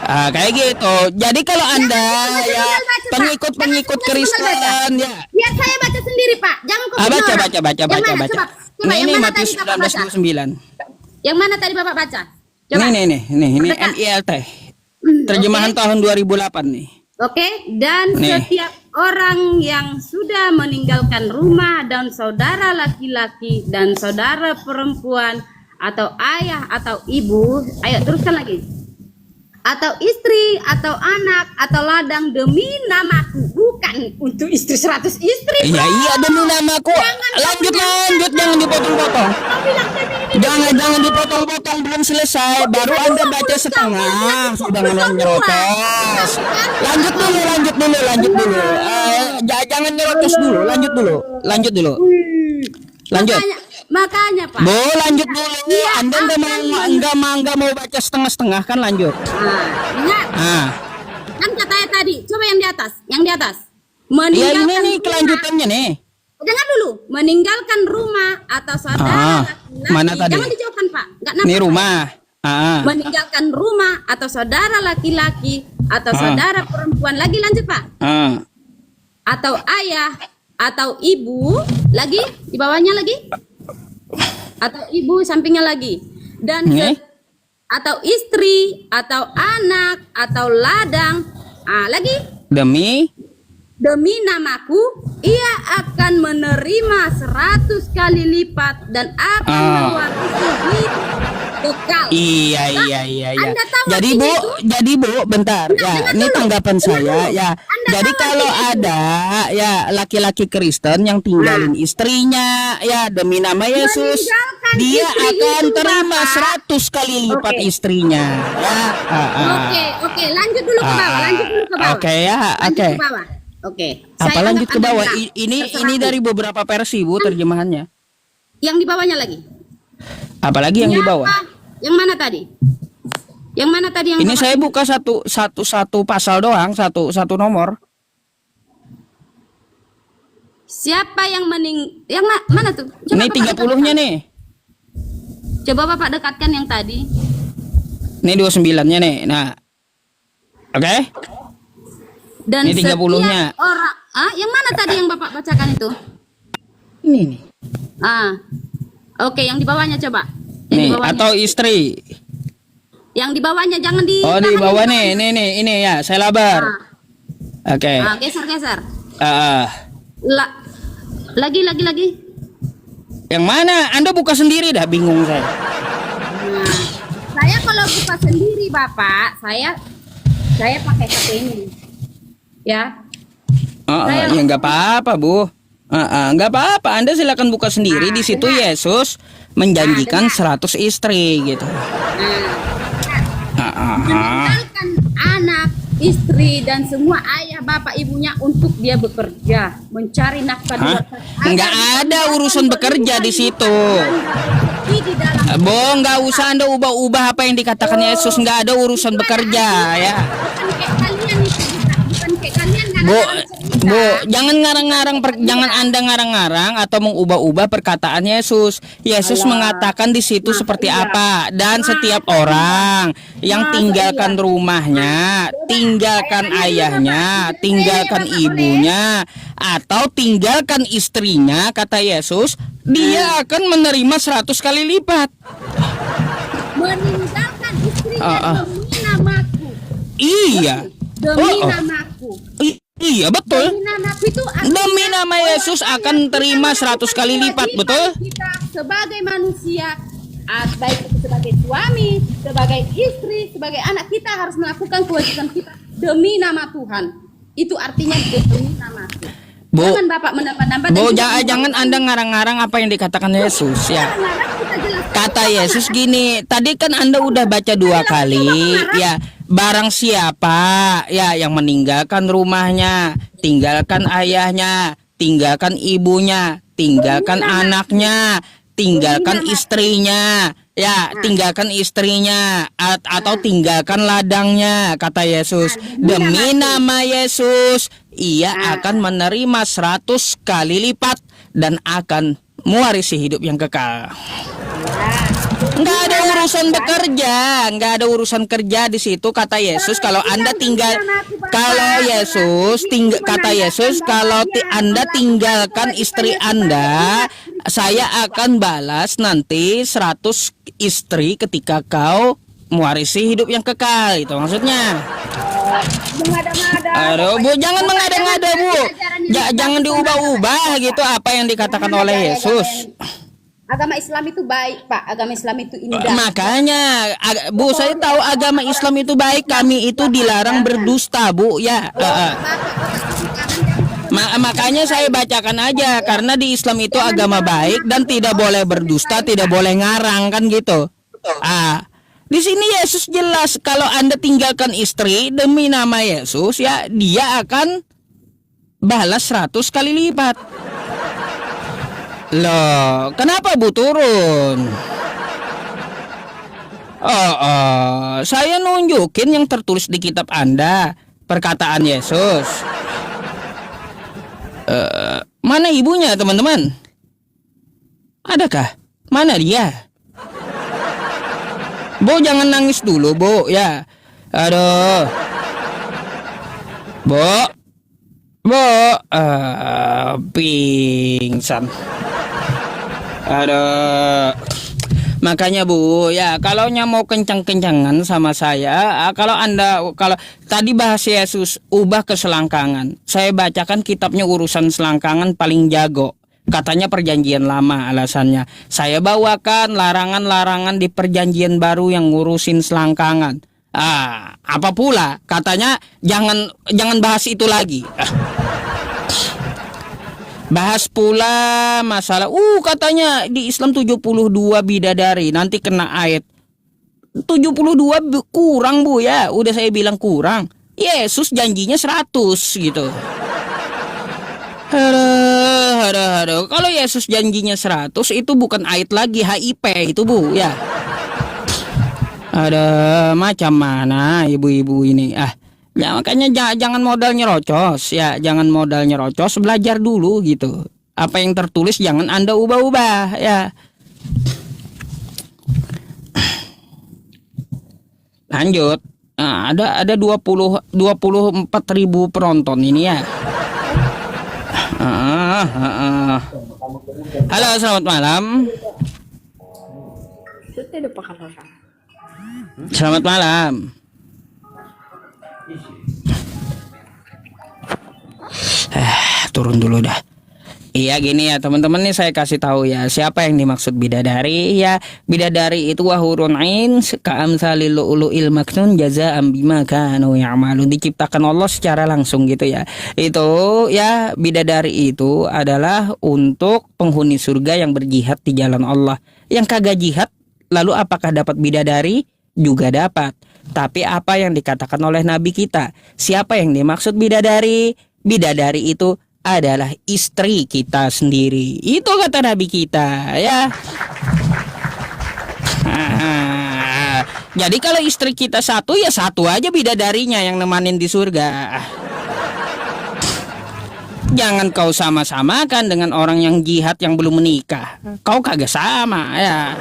Kayak gitu. Jadi kalau Anda ya pengikut Kristen ya. Biar saya baca sendiri, Pak. Jangan kau Baca. Ini Matius 19:29. Yang mana tadi Bapak baca? Coba. Ini NILT. Terjemahan tahun 2008 nih. Oke, dan setiap orang yang sudah meninggalkan rumah dan saudara laki-laki dan saudara perempuan atau ayah atau ibu, ayo teruskan lagi. Atau istri, atau anak, atau ladang demi namaku, bukan untuk istri 100 istri. Iya demi namaku. Lanjut, jangan dipotong-potong. Jangan dipotong-potong, belum selesai. Baru Anda baca setengah, sudah nyerocos. Lanjut dulu. Jangan nyerocos dulu, lanjut dulu. Lanjut. Makanya Pak. Bu, lanjut dulu. Anda nggak mau baca setengah-setengah kan, lanjut. Ingat. Kan katanya tadi, coba yang di atas. Iya ini nih kelanjutannya nih. Dengar dulu, meninggalkan rumah atau saudara laki-laki. Mana tadi? Jangan dijauhkan Pak. Nggak Ini rumah. Meninggalkan rumah atau saudara laki-laki atau saudara perempuan. Lagi lanjut Pak. Atau ayah atau ibu, lagi di bawahnya lagi. Atau ibu sampingnya lagi. Dan atau istri atau anak atau ladang. Lagi demi namaku ia akan menerima 100 kali lipat dan akan mewarisi hidup kekal. Iya. Jadi Bu, bentar ya. Ini tanggapan saya ya. Jadi kalau ada ya laki-laki Kristen yang tinggalin istrinya ya demi nama Yesus, dia akan terima 100 kali lipat istrinya. Ya. Oke, lanjut dulu ke bawah. Oke. Oke. Apa lanjut ke bawah? Ini dari beberapa versi, Bu, terjemahannya. Yang di bawahnya lagi. Apalagi yang di bawah? Yang mana tadi? Yang ini saya buka satu pasal doang, satu nomor. Siapa yang yang mana tuh? Coba ini 30-nya nih. Coba Bapak dekatkan yang tadi. Ini 29-nya nih. Nah. Oke. Dan ini 30-nya. Orang, yang mana tadi yang Bapak bacakan itu? Ini nih. Oke, yang di bawahnya coba. Nih, atau istri. Yang di bawahnya jangan di. Oh, di bawah nih. Ini ya, saya labar. Oke. Geser. La- lagi. Yang mana? Anda buka sendiri dah, bingung saya. Nah, saya kalau buka sendiri Bapak, saya pakai HP ini. Ya. Saya- Ya nggak apa-apa, Bu. Nggak apa-apa. Anda silakan buka sendiri. Di situ Yesus menjanjikan 100 istri gitu. Meninggalkan anak, istri dan semua ayah bapak ibunya untuk dia bekerja, mencari nafkah di Hah? luar sana. Nggak ada urusan bekerja di situ. Di dalam Bo, nggak usah Anda ubah-ubah apa yang dikatakan Yesus. Nggak ada urusan bekerja ya. bukan kayak kalian itu, bukan kayak kalian Bu, kadang-kadang cerita. Bu, jangan ngarang-ngarang, jangan Anda ngarang-ngarang atau mengubah-ubah perkataan Yesus. Yesus mengatakan di situ seperti apa, dan setiap orang yang tinggalkan rumahnya, tinggalkan ayahnya, tinggalkan ibunya, atau tinggalkan istrinya, kata Yesus, dia akan menerima 100 kali lipat. Meninggalkan istrinya demi namaku, Iya. demi Oh, oh. namaku. Iya betul. Demi namaku itu artinya Demi nama Yesus akan terima 100 kali lipat, betul? Kita sebagai manusia, baik itu sebagai suami, sebagai istri, sebagai anak, kita harus melakukan kewajiban kita demi nama Tuhan. Itu artinya demi nama Tuhan. Bu, Jangan Bapak menambah-nambah. Bu, dan juga jangan Anda ngarang-ngarang apa yang dikatakan Yesus ya. Ngarang, kita jelaskan. Kata Yesus gini, tadi kan Anda udah baca 2 kali ya. Barang siapa ya yang meninggalkan rumahnya, tinggalkan ayahnya, tinggalkan ibunya, tinggalkan anaknya, tinggalkan istrinya, ya, tinggalkan istrinya atau tinggalkan ladangnya, kata Yesus. Demi nama Yesus, ia akan menerima 100 kali lipat dan akan mewarisi hidup yang kekal. Nggak ada urusan bekerja, nggak ada urusan kerja di situ, kata Yesus. Kalau Anda tinggal, kata Yesus, kalau Anda tinggalkan istri Anda, saya akan balas nanti 100 istri ketika kau mewarisi hidup yang kekal. Itu maksudnya. Aduh, Bu, jangan mengada-ngada, Bu. Jangan diubah-ubah gitu apa yang dikatakan oleh Yesus. Agama Islam itu baik, Pak. Agama Islam itu indah. Makanya, Bu, saya tahu agama Islam itu baik. Kami itu dilarang berdusta, Bu. Ya. Makanya saya bacakan aja, karena di Islam itu agama baik dan tidak boleh berdusta, tidak boleh ngarang kan gitu. Di sini Yesus jelas kalau Anda tinggalkan istri demi nama Yesus, ya dia akan balas 100 kali lipat. Loh, kenapa Bu turun? Saya nunjukin yang tertulis di kitab Anda, perkataan Yesus. Mana ibunya, teman-teman? Adakah? Mana dia? Bu, jangan nangis dulu, Bu, ya. Aduh. Bu, pingsan. Aduh. Makanya Bu, ya kalau mau kencang-kencangan sama saya, kalau tadi bahas Yesus ubah ke selangkangan. Saya bacakan kitabnya urusan selangkangan paling jago. Katanya perjanjian lama alasannya. Saya bawakan larangan-larangan di perjanjian baru yang ngurusin selangkangan. Apa pula? Katanya jangan bahas itu lagi. Bahas pula masalah katanya di Islam 72 bidadari, nanti kena ayat 72 kurang Bu ya. Udah saya bilang kurang. Yesus janjinya 100 gitu. Aduh. Kalau Yesus janjinya 100 itu bukan ayat lagi, HIP itu Bu ya. Ada macam mana ibu-ibu ini? Ya makanya jangan modal nyerocos ya, jangan modal nyerocos, belajar dulu gitu. Apa yang tertulis jangan Anda ubah-ubah ya. Lanjut. Ada 24.000 penonton ini ya. Halo, selamat malam. Selamat malam. Turun dulu dah. Iya gini ya teman-teman, nih saya kasih tahu ya siapa yang dimaksud bidadari ya. Bidadari itu wahurun ain ka'amsalil lu'lu'il maknun jazaa'an bima kanu ya'malun, diciptakan Allah secara langsung gitu ya. Itu ya, bidadari itu adalah untuk penghuni surga yang berjihad di jalan Allah. Yang kagak jihad lalu apakah dapat bidadari? Juga dapat. Tapi apa yang dikatakan oleh Nabi kita? Siapa yang dimaksud bidadari? Bidadari itu adalah istri kita sendiri. Itu kata Nabi kita ya. Jadi kalau istri kita satu ya satu aja bidadarinya yang nemanin di surga. Jangan kau sama-samakan dengan orang yang jihad yang belum menikah. Kau kagak sama ya.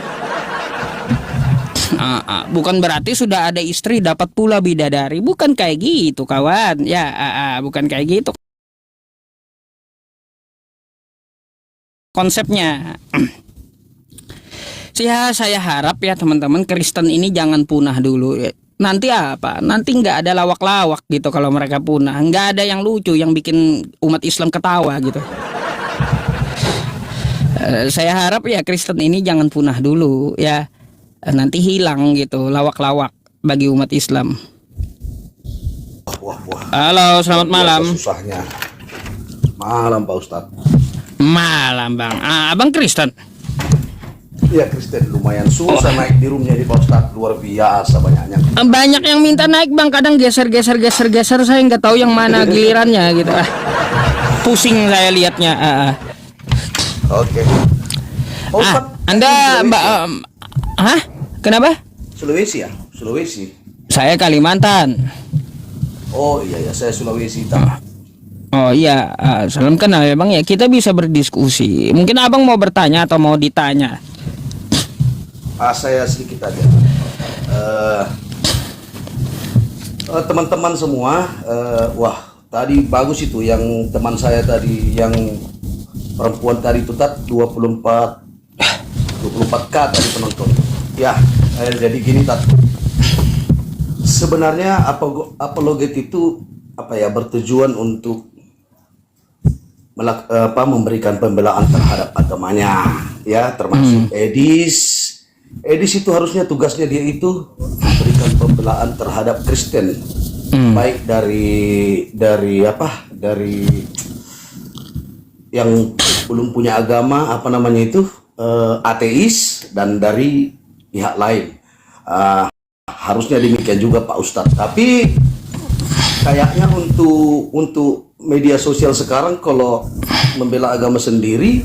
Bukan berarti sudah ada istri dapat pula bidadari. Bukan kayak gitu kawan. Ya, bukan kayak gitu konsepnya. Ya, saya harap ya teman-teman Kristen ini jangan punah dulu. Nanti apa? Nanti nggak ada lawak-lawak gitu kalau mereka punah. Nggak ada yang lucu yang bikin umat Islam ketawa gitu. Saya harap ya Kristen ini jangan punah dulu ya. Nanti hilang gitu lawak-lawak bagi umat Islam. Wah. Halo, selamat malam. Susahnya. Malam Pak Ustadz. Malam Bang. Abang Kristen? Iya Kristen, lumayan susah naik di roomnya di Pak Ustadz, luar biasa banyaknya. Banyak yang minta naik Bang, kadang geser, saya nggak tahu yang mana gilirannya gitu. Pusing saya liatnya. Oke. Pak Ustadz, Anda Sulawesi. Mbak, hah? Kenapa? Sulawesi ya? Sulawesi. Saya Kalimantan. Oh iya saya Sulawesi. Oh iya, salam kenal ya Bang ya. Kita bisa berdiskusi. Mungkin Abang mau bertanya atau mau ditanya? Saya sedikit aja. Teman-teman semua, wah tadi bagus itu yang teman saya tadi yang perempuan tadi itu 24K tadi penonton. Ya, jadi gini Tat. Sebenarnya apologet itu bertujuan untuk memberikan pembelaan terhadap agamanya, ya termasuk Edis itu harusnya tugasnya dia itu memberikan pembelaan terhadap Kristen, baik dari yang belum punya agama ateis dan dari pihak lain. Harusnya demikian juga Pak Ustadz. Tapi kayaknya untuk media sosial sekarang kalau membela agama sendiri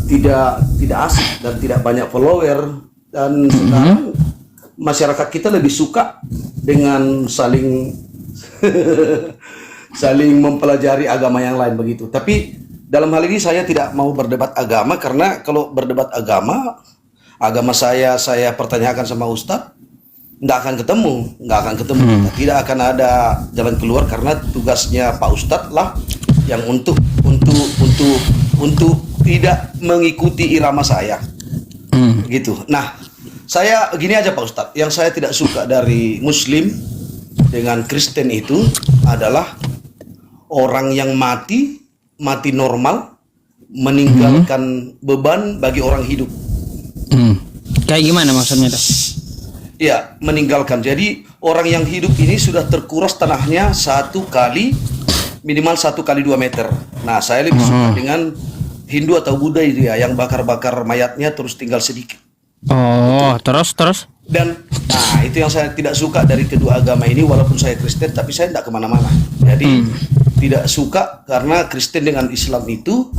tidak asik dan tidak banyak follower, dan sekarang masyarakat kita lebih suka dengan saling saling mempelajari agama yang lain begitu. Tapi dalam hal ini saya tidak mau berdebat agama, karena kalau berdebat agama saya pertanyakan sama Ustadz, nggak akan ketemu, tidak akan ada jalan keluar, karena tugasnya Pak Ustadz lah yang untuk tidak mengikuti irama saya, gitu. Nah, saya gini aja Pak Ustadz, yang saya tidak suka dari Muslim dengan Kristen itu adalah orang yang mati normal, meninggalkan beban bagi orang hidup. Kayak gimana maksudnya tuh? Ya, meninggalkan. Jadi orang yang hidup ini sudah terkuras tanahnya minimal 1 kali 2 meter. Nah, saya lebih suka dengan Hindu atau Buddha itu ya, yang bakar-bakar mayatnya terus tinggal sedikit. Oh, terus? Dan itu yang saya tidak suka dari kedua agama ini. Walaupun saya Kristen, tapi saya tidak kemana-mana. Jadi tidak suka karena Kristen dengan Islam itu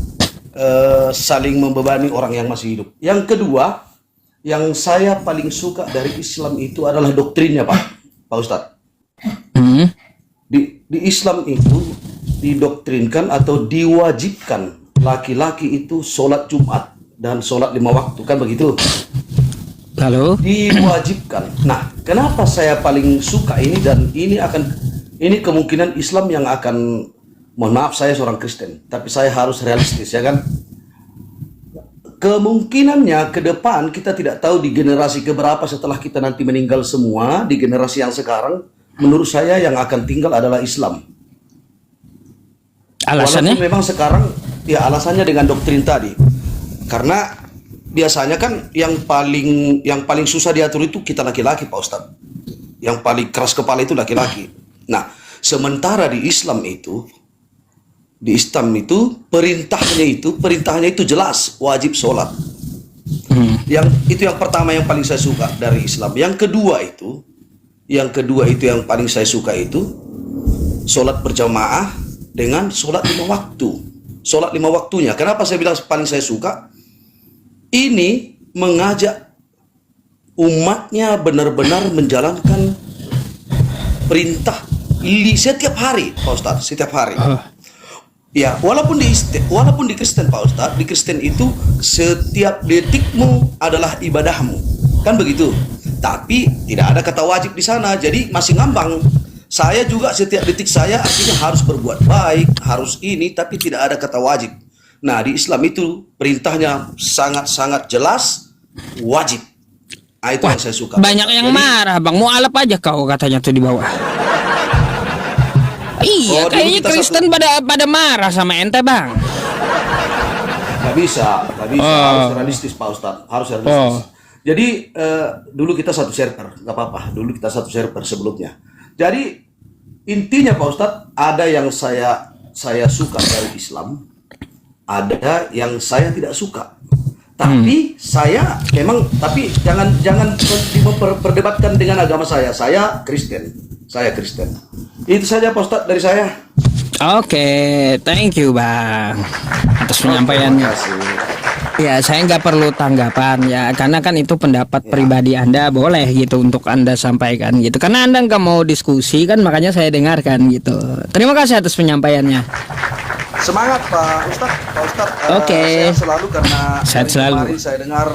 saling membebani orang yang masih hidup. Yang kedua, yang saya paling suka dari Islam itu adalah doktrinnya Pak Ustadz. Di Islam itu didoktrinkan atau diwajibkan laki-laki itu sholat Jumat dan sholat 5 waktu, kan begitu? Halo? Diwajibkan. Nah, kenapa saya paling suka ini, dan ini kemungkinan Islam yang akan, mohon maaf saya seorang Kristen, tapi saya harus realistis ya kan. Kemungkinannya ke depan kita tidak tahu di generasi keberapa setelah kita nanti meninggal semua, di generasi yang sekarang, menurut saya yang akan tinggal adalah Islam. Alasannya? Walaupun memang sekarang Ya, alasannya dengan doktrin tadi. Karena biasanya kan yang paling susah diatur itu kita laki-laki, Pak Ustadz. Yang paling keras kepala itu laki-laki. Nah, sementara di Islam itu perintahnya itu jelas, wajib sholat. Yang pertama yang paling saya suka dari Islam. Yang kedua itu yang paling saya suka itu sholat berjamaah dengan sholat 5 waktu. Sholat 5 waktunya. Kenapa saya bilang paling saya suka? Ini mengajak umatnya benar-benar menjalankan perintah setiap hari, Pak Ustadz, setiap hari. Ya, walaupun di Kristen, Pak Ustadz, di Kristen itu setiap detikmu adalah ibadahmu, kan begitu. Tapi tidak ada kata wajib di sana, jadi masih ngambang. Saya juga setiap detik saya artinya harus berbuat baik, harus ini, tapi tidak ada kata wajib. Nah, di Islam itu perintahnya sangat-sangat jelas, wajib. Nah, itu yang saya suka. Banyak yang marah, Bang. Mualaf aja kau katanya tuh di bawah. Iya, kayaknya Kristen pada marah sama ente, Bang. Nggak bisa. Harus realistis, Pak Ustadz. Harus realistis. Jadi dulu kita satu server, nggak apa-apa. Dulu kita satu server sebelumnya. Jadi intinya, Pak Ustadz, ada yang saya suka dari Islam, ada yang saya tidak suka. Tapi saya memang, tapi jangan memperdebatkan dengan agama saya. Saya Kristen. Itu saja, Pak Ustadz, dari saya. Oke, thank you, Bang, atas penyampaiannya. Ya, saya nggak perlu tanggapan ya, karena kan itu pendapat pribadi Anda, boleh gitu untuk Anda sampaikan gitu. Karena Anda nggak mau diskusi kan, makanya saya dengarkan gitu. Terima kasih atas penyampaiannya. Semangat, Pak Ustadz. Oke. Sehat selalu, karena Sehat selalu. kemarin saya dengar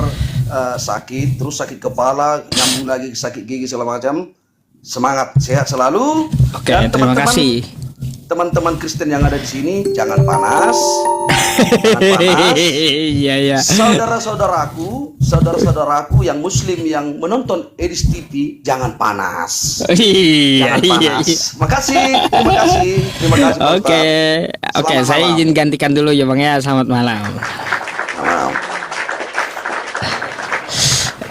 sakit, terus sakit kepala, nyambung lagi sakit gigi segala macam. Semangat, sehat selalu. Oke, Dan terima kasih. Teman-teman Kristen yang ada di sini, jangan panas. Iya. Saudara-saudaraku yang Muslim yang menonton Edis TV, jangan panas. Iya. Makasih, terima kasih. Pak Oke, Ustadz. saya Selamat izin gantikan dulu ya, Bang ya. Selamat malam. malam.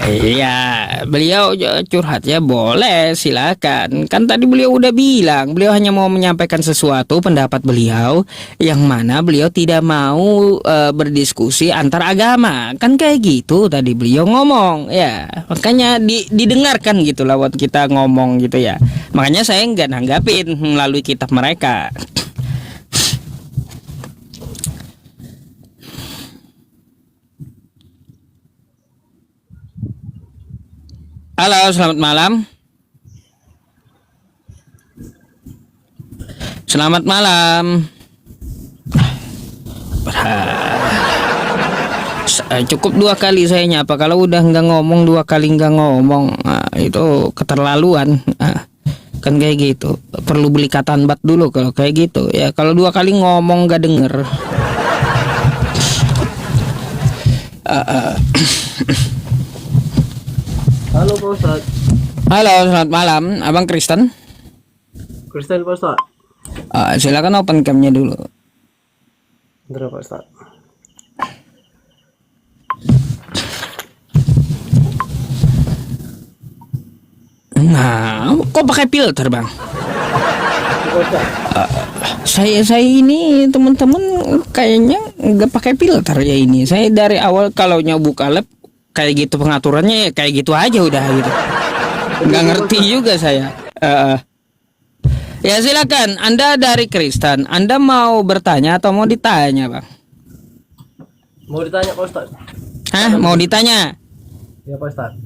Iya, beliau curhat ya, boleh, silakan. Kan tadi beliau udah bilang, beliau hanya mau menyampaikan sesuatu pendapat beliau, yang mana beliau tidak mau berdiskusi antar agama. Kan kayak gitu tadi beliau ngomong ya. Makanya didengarkan gitu lewat kita ngomong gitu ya. Makanya saya nggak nanggapin melalui kitab mereka. Halo, selamat malam. Selamat malam. Cukup 2 kali saya nyapa. Kalau udah nggak ngomong 2 kali nggak ngomong, itu keterlaluan. Kan kayak gitu. Perlu beli katanbat dulu kalau kayak gitu. Ya kalau 2 kali ngomong nggak denger. Halo Pak Ustadz. Halo, selamat malam. Abang Kristen? Kristen Pak Ustadz. Silakan open cam-nya dulu. Bentar Pak Ustadz. Nah, kok pakai filter, Bang? Saya ini teman-teman kayaknya nggak pakai filter ya ini. Saya dari awal kalau buka lab kayak gitu pengaturannya ya kayak gitu aja udah gitu. Nggak ngerti juga saya. Ya silakan. Anda dari Kristen. Anda mau bertanya atau mau ditanya, Bang? Mau ditanya Pak Ustadz. Hah? Mau ditanya? Ya Pak Ustadz.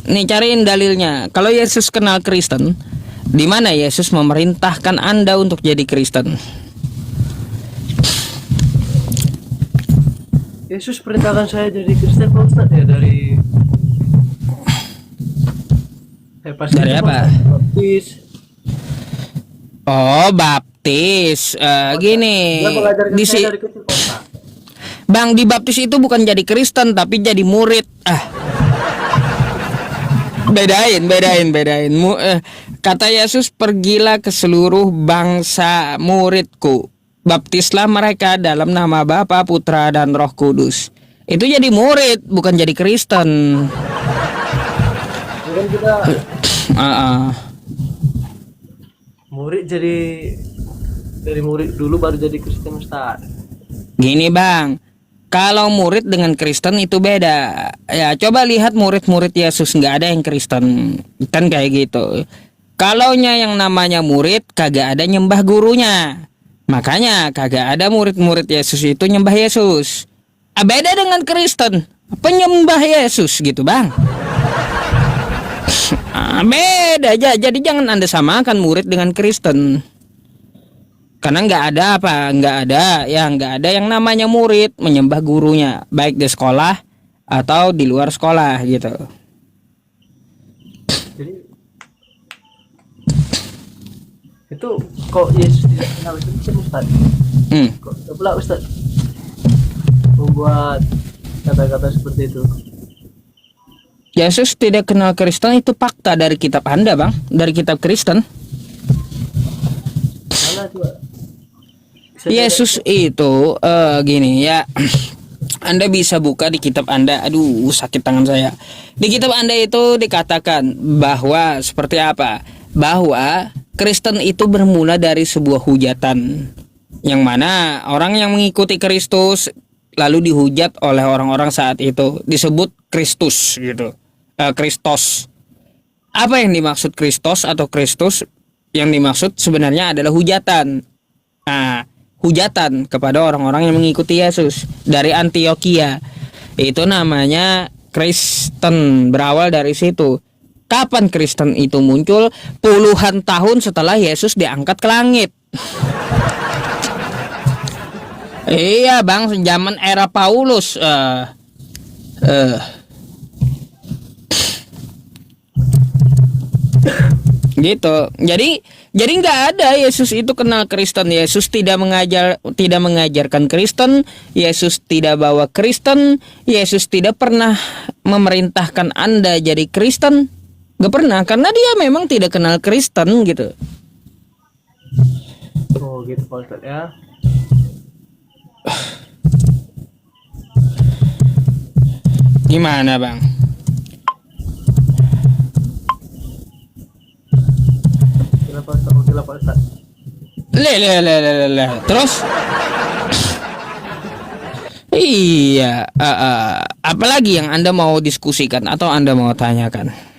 Nih cariin dalilnya. Kalau Yesus kenal Kristen, di mana Yesus memerintahkan Anda untuk jadi Kristen? Yesus perintahkan saya jadi Kristen Pak Ustadz ya dari pas Dari apa? Baptis. Oh, baptis. Gini, Dia mengajarkan di saya dari kecil Pak Ustadz. Bang, di baptis itu bukan jadi Kristen tapi jadi murid. Bedain. Kata Yesus, pergilah ke seluruh bangsa muridku. baptislah mereka dalam nama Bapa, Putra, dan Roh Kudus. Itu jadi murid, bukan jadi Kristen. Kan kita Ah, murid jadi dari murid dulu baru jadi Kristen Ustaz. Gini bang, kalau murid dengan Kristen itu beda. Ya coba lihat murid-murid Yesus, nggak ada yang Kristen, kan kayak gitu. Kalaunya yang namanya murid, kagak ada nyembah gurunya. Makanya kagak ada murid-murid Yesus itu nyembah Yesus. Beda dengan Kristen, penyembah Yesus gitu bang. Beda aja. Jadi jangan Anda samakan murid dengan Kristen. Karena nggak ada yang namanya murid menyembah gurunya, baik di sekolah atau di luar sekolah gitu. Jadi itu kok Yesus tidak kenal Kristen Ustaz? Kok pula Ustaz membuat kata-kata seperti itu? Yesus tidak kenal Kristen itu fakta dari kitab Anda bang, dari kitab Kristen. Mana tuh? Yesus itu gini ya. Anda bisa buka di kitab Anda. Aduh, sakit tangan saya. Di kitab Anda itu dikatakan bahwa seperti apa? Bahwa Kristen itu bermula dari sebuah hujatan, yang mana orang yang mengikuti Kristus lalu dihujat oleh orang-orang saat itu, disebut Kristus gitu. Kristos. Apa yang dimaksud Kristos atau Kristus? Yang dimaksud sebenarnya adalah hujatan. Nah, hujatan kepada orang-orang yang mengikuti Yesus dari Antioquia. Itu namanya Kristen, berawal dari situ. Kapan Kristen itu muncul? Puluhan tahun setelah Yesus diangkat ke langit. Iya bang, zaman era Paulus. Gitu. Jadi nggak ada Yesus itu kenal Kristen. Yesus tidak mengajarkan Kristen. Yesus tidak bawa Kristen. Yesus tidak pernah memerintahkan Anda jadi Kristen. Gak pernah, karena dia memang tidak kenal Kristen gitu. Oh gitu Pak Ustaz ya. Gimana bang? Gila Pak Ustaz, gila Pak Ustaz. Le. Terus? Iya. Apalagi yang Anda mau diskusikan atau Anda mau tanyakan?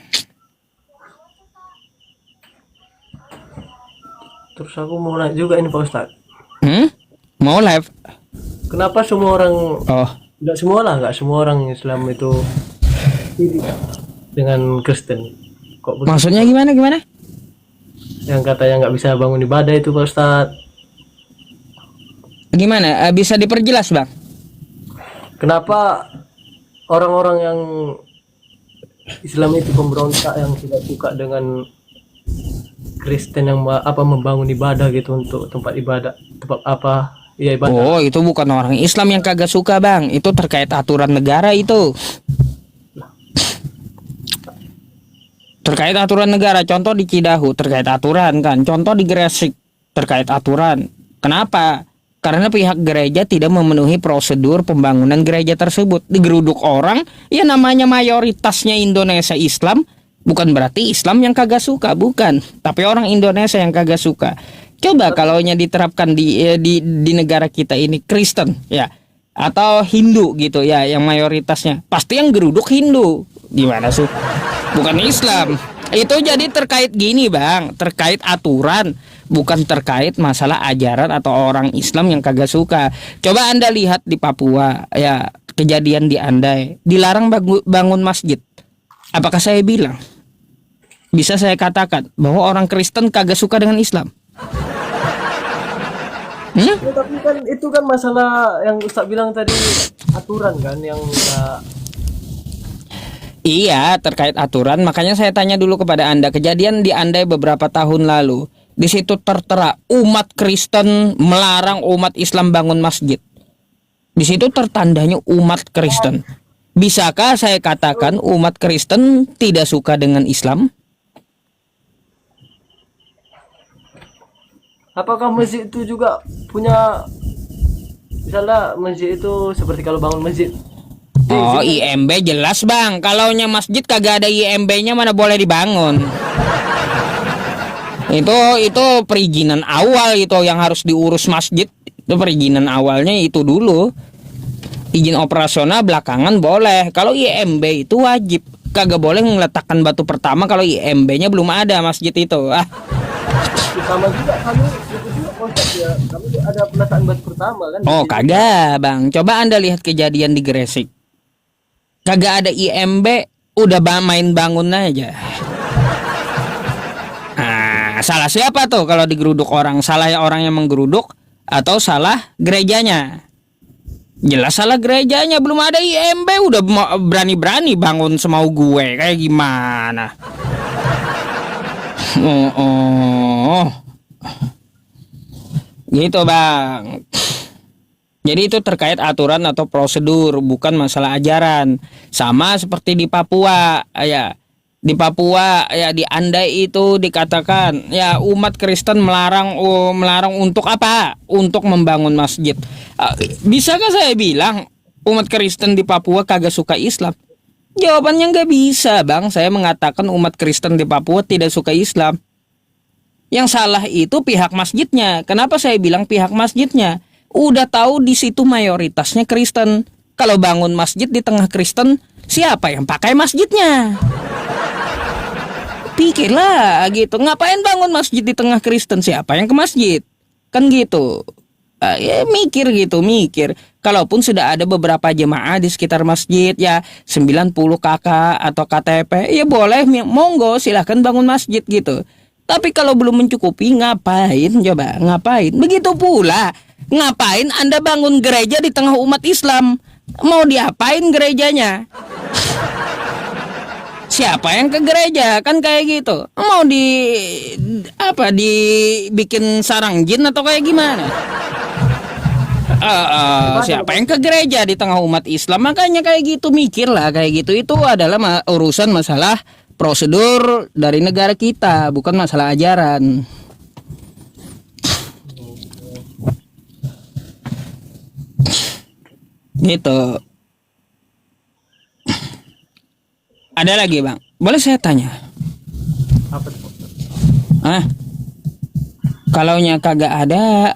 Terus aku mau nanya juga ini Pak Ustaz. Mau live? Kenapa semua orang, Oh, nggak semua orang Islam itu iri dengan Kristen? Kok begitu? maksudnya gimana? Yang katanya nggak bisa bangun ibadah itu Pak Ustaz. Gimana? Bisa diperjelas bang? Kenapa orang-orang yang Islam itu pemberontak yang tidak suka dengan Kristen yang membangun ibadah gitu untuk tempat ibadah, tempat apa ya ibadah. Oh, itu bukan orang Islam yang kagak suka bang. Itu terkait aturan negara itu. Terkait aturan negara. Contoh di Cidahu terkait aturan kan. Contoh di Gresik terkait aturan. Kenapa? Karena pihak gereja tidak memenuhi prosedur pembangunan gereja tersebut. Digeruduk orang, ya namanya mayoritasnya Indonesia Islam. Bukan berarti Islam yang kagak suka, bukan. Tapi orang Indonesia yang kagak suka. Coba kalaunya diterapkan di negara kita ini Kristen, ya, atau Hindu gitu ya, yang mayoritasnya. Pasti yang geruduk Hindu. Gimana sih? Bukan Islam. Itu jadi terkait gini bang, terkait aturan, bukan terkait masalah ajaran atau orang Islam yang kagak suka. Coba Anda lihat di Papua, ya, kejadian di Andai, dilarang bangun masjid. Apakah saya bilang? Bisa saya katakan bahwa orang Kristen kagak suka dengan Islam? Ya, tapi kan itu kan masalah yang Ustaz bilang tadi, aturan kan yang Iya, terkait aturan. Makanya saya tanya dulu kepada Anda, kejadian di Andai beberapa tahun lalu. Di situ tertera umat Kristen melarang umat Islam bangun masjid. Di situ tertandanya umat Kristen. Bisakah saya katakan umat Kristen tidak suka dengan Islam? Apakah masjid itu juga punya, misalnya masjid itu seperti kalau bangun masjid? Oh, IMB jelas bang. Kalau nya masjid kagak ada IMB-nya mana boleh dibangun. Itu perizinan awal itu yang harus diurus masjid. Itu perizinan awalnya itu dulu. Izin operasional belakangan boleh. Kalau IMB itu wajib. Kagak boleh meletakkan batu pertama kalau IMB-nya belum ada masjid itu. Sama juga kami itu juga konsep ya. Kami ada penataan batu pertama kan. Oh kagak bang. Coba anda lihat kejadian di Gresik. Kagak ada IMB, udah main bangun aja. Nah, salah siapa tuh kalau digeruduk orang? Salah orang yang menggeruduk atau salah gerejanya? Jelas salah gerejanya. Belum ada IMB udah berani-berani bangun semau gue. Kayak gimana? Gitu bang. Jadi itu terkait aturan atau prosedur, bukan masalah ajaran. Sama seperti di Papua, ya. Di Papua, ya di Andai itu dikatakan, ya umat Kristen melarang untuk apa? Untuk membangun masjid. Bisakah saya bilang umat Kristen di Papua kagak suka Islam? Jawabannya nggak bisa, bang. Saya mengatakan umat Kristen di Papua tidak suka Islam. Yang salah itu pihak masjidnya. Kenapa saya bilang pihak masjidnya? Udah tahu di situ mayoritasnya Kristen. Kalau bangun masjid di tengah Kristen, siapa yang pakai masjidnya? Pikirlah gitu. Ngapain bangun masjid di tengah Kristen? Siapa yang ke masjid? Kan gitu. Ya mikir gitu, mikir. Kalaupun sudah ada beberapa jemaah di sekitar masjid, ya 90 KK atau KTP, ya boleh, monggo silahkan bangun masjid gitu. Tapi kalau belum mencukupi, ngapain coba? Ngapain? Begitu pula, ngapain Anda bangun gereja di tengah umat Islam? Mau diapain gerejanya? Siapa yang ke gereja? Kan kayak gitu. Mau dibikin sarang jin atau kayak gimana? Siapa yang ke gereja di tengah umat Islam? Makanya kayak gitu, mikirlah kayak gitu. Itu adalah urusan masalah prosedur dari negara kita, bukan masalah ajaran. Gitu. Ada lagi bang? Boleh saya tanya? Apa tuh? Kalaunya kagak ada,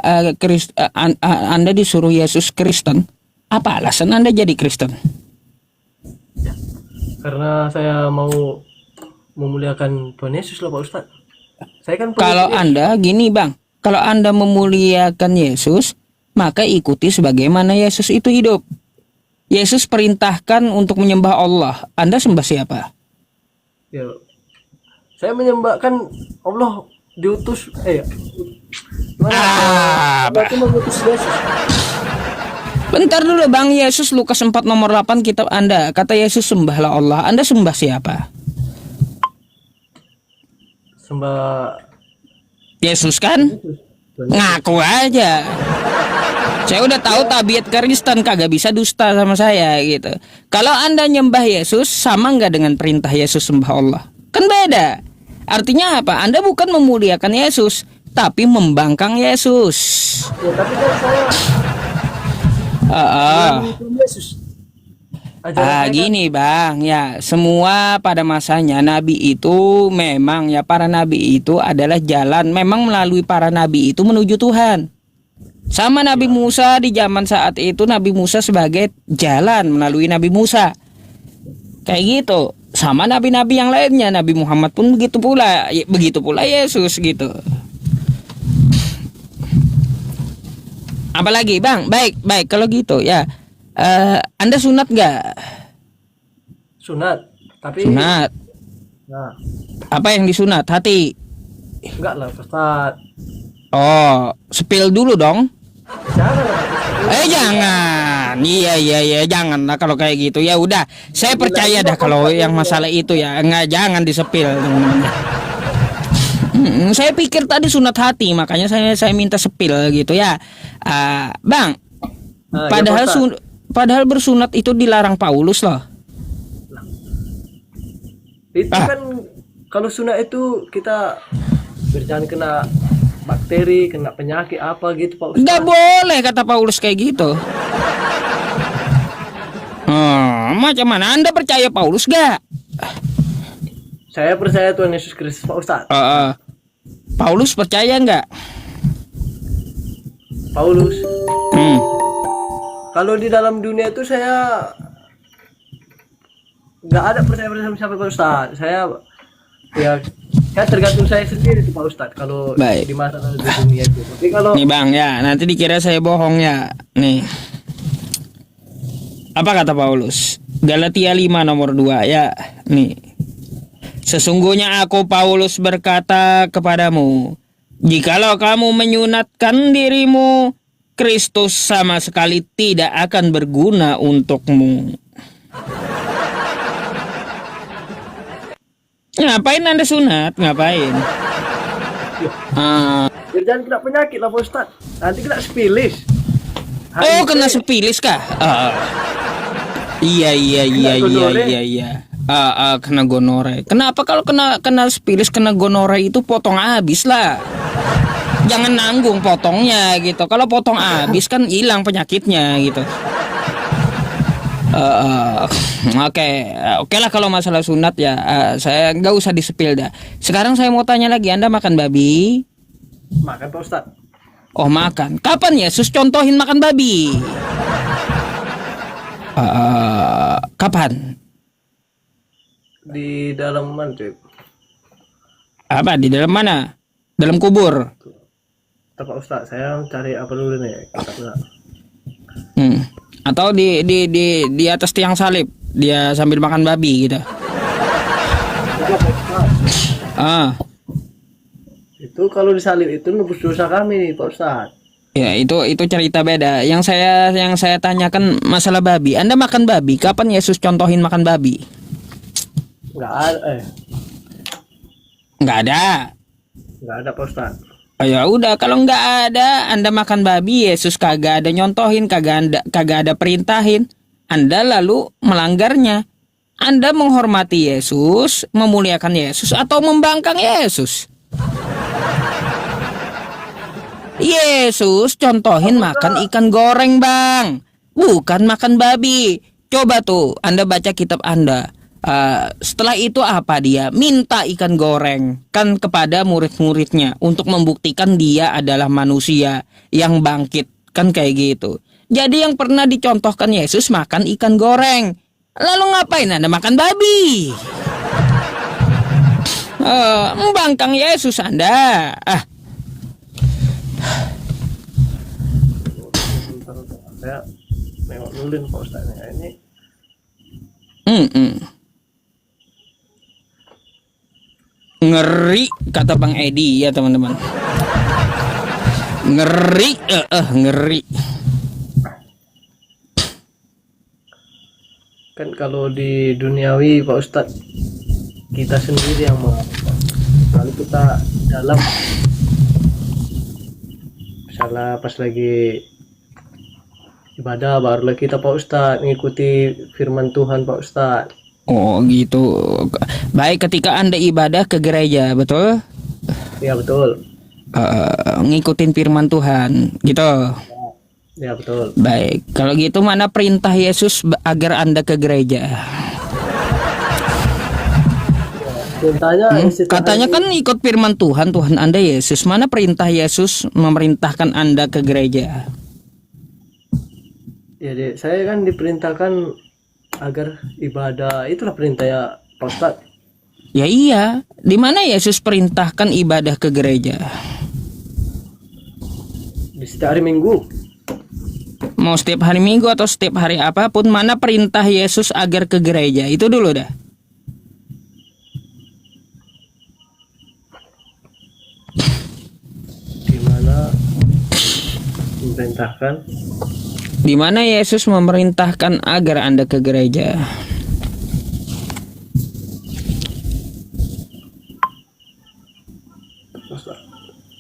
Anda disuruh Yesus Kristen, apa alasan Anda jadi Kristen? Karena saya mau memuliakan Tuhan Yesus lah Pak Ustadz. Saya kan Kalau Anda gini bang, kalau Anda memuliakan Yesus, maka ikuti sebagaimana Yesus itu hidup. Yesus perintahkan untuk menyembah Allah. Anda sembah siapa? Ya, saya menyembahkan Allah diutus. Berarti mengutus Yesus. Bentar dulu bang, Yesus Lukas 4 nomor 8 kitab Anda. Kata Yesus sembahlah Allah. Anda sembah siapa? Sembah Yesus kan? Ngaku aja. Saya udah tahu tabiat Kristen, kagak bisa dusta sama saya gitu. Kalau Anda nyembah Yesus, sama nggak dengan perintah Yesus sembah Allah? Kan beda. Artinya apa? Anda bukan memuliakan Yesus, tapi membangkang Yesus. Ya, tapi kan saya mengikuti Yesus. Gini bang, ya semua pada masanya Nabi itu memang ya para Nabi itu adalah jalan. Memang melalui para Nabi itu menuju Tuhan. Sama Nabi Musa di zaman saat itu, Nabi Musa sebagai jalan melalui Nabi Musa. Kayak gitu. Sama nabi-nabi yang lainnya, Nabi Muhammad pun begitu pula Yesus gitu. Apalagi bang, baik kalau gitu ya. Anda sunat nggak? Sunat, tapi Sunat. Nah, Apa yang disunat? Hati. enggak lah Ustadz. Oh, spill dulu dong. Jangan lah. Jangan. Iya, jangan lah kalau kayak gitu. Ya udah, saya percaya dah kalau yang masalah itu ya. Jangan disepil. Saya pikir tadi sunat hati, makanya saya minta sepil gitu ya. Bang, padahal bersunat itu dilarang Paulus loh. Itu kan kalau sunat itu kita berjalan kena bakteri, kena penyakit apa gitu Pak Ustadz. Nggak boleh kata Paulus kayak gitu. Macam mana Anda percaya Paulus gak? Saya percaya Tuhan Yesus Kristus Pak Ustadz. Paulus percaya nggak? Paulus. Hmm. Kalau di dalam dunia itu saya nggak ada percaya sama siapa Pak Ustadz. Saya tergantung saya sendiri tuh Pak Ustadz. Kalau Baik. di masalah di dunia itu. Tapi kalau Nih bang ya, nanti dikira saya bohong ya. Nih, apa kata Paulus? Galatia 5 nomor 2 ya. Nih, sesungguhnya aku Paulus berkata kepadamu, jikalau kamu menyunatkan dirimu, Kristus sama sekali tidak akan berguna untukmu. Ngapain Anda sunat? Ngapain? biar jangan kena penyakit lah Pak Ustadz. Nanti kena spilis. Oh, kena sepilis kah? Iya. Kena gonore. Kenapa kalau kena sepilis, kena gonore itu potong habis lah. Jangan nanggung potongnya gitu. Kalau potong habis kan hilang penyakitnya gitu. Oke lah kalau masalah sunat ya, saya nggak usah disepil dah. Sekarang saya mau tanya lagi, Anda makan babi? Makan Pak Ustadz. Oh makan. Kapan Yesus contohin makan babi? Kapan? Di dalam mana cuy? Apa di dalam mana? Dalam kubur. Pak Ustadz, saya cari apa dulu nih? Atau di atas tiang salib dia sambil makan babi gitu. Itu kalau disalib itu nebus dosa kami nih Pak Ustadz. Ya itu cerita beda. Yang saya tanyakan masalah babi. Anda makan babi? Kapan Yesus contohin makan babi? Nggak ada. Nggak ada. Nggak ada Pak Ustadz. Ya udah, kalau nggak ada Anda makan babi, Yesus kagak ada nyontohin, kagak ada perintahin, Anda lalu melanggarnya. Anda menghormati Yesus, memuliakan Yesus, atau membangkang Yesus? Yesus contohin makan ikan goreng bang, bukan makan babi. Coba tuh Anda baca kitab Anda. Setelah itu apa dia? Minta ikan goreng kan kepada murid-muridnya untuk membuktikan dia adalah manusia yang bangkit, kan kayak gitu. Jadi yang pernah dicontohkan Yesus makan ikan goreng. Lalu ngapain Anda makan babi? Membangkang Yesus Anda. Saya nengok dulu nih Pak Ustadz ini. Ngeri kata Bang Edi ya teman-teman. Ngeri, ngeri. Kan kalau di duniawi Pak Ustadz, kita sendiri yang mau. Kalau kita dalam, misalnya pas lagi ibadah barulah kita Pak Ustadz mengikuti firman Tuhan Pak Ustadz. Oh gitu. Baik, ketika Anda ibadah ke gereja, betul? Iya betul. Ngikutin firman Tuhan, gitu. Ya betul. Baik, kalau gitu mana perintah Yesus agar Anda ke gereja? Katanya kan ikut firman Tuhan, Tuhan Anda Yesus. Mana perintah Yesus memerintahkan Anda ke gereja? Ya, saya kan diperintahkan agar ibadah, itulah perintah ya Pak Ustadz. Ya iya, di mana Yesus perintahkan ibadah ke gereja? Di setiap hari Minggu. Mau setiap hari Minggu atau setiap hari apapun, mana perintah Yesus agar ke gereja? Itu dulu dah. Di mana memerintahkan? Di mana Yesus memerintahkan agar Anda ke gereja?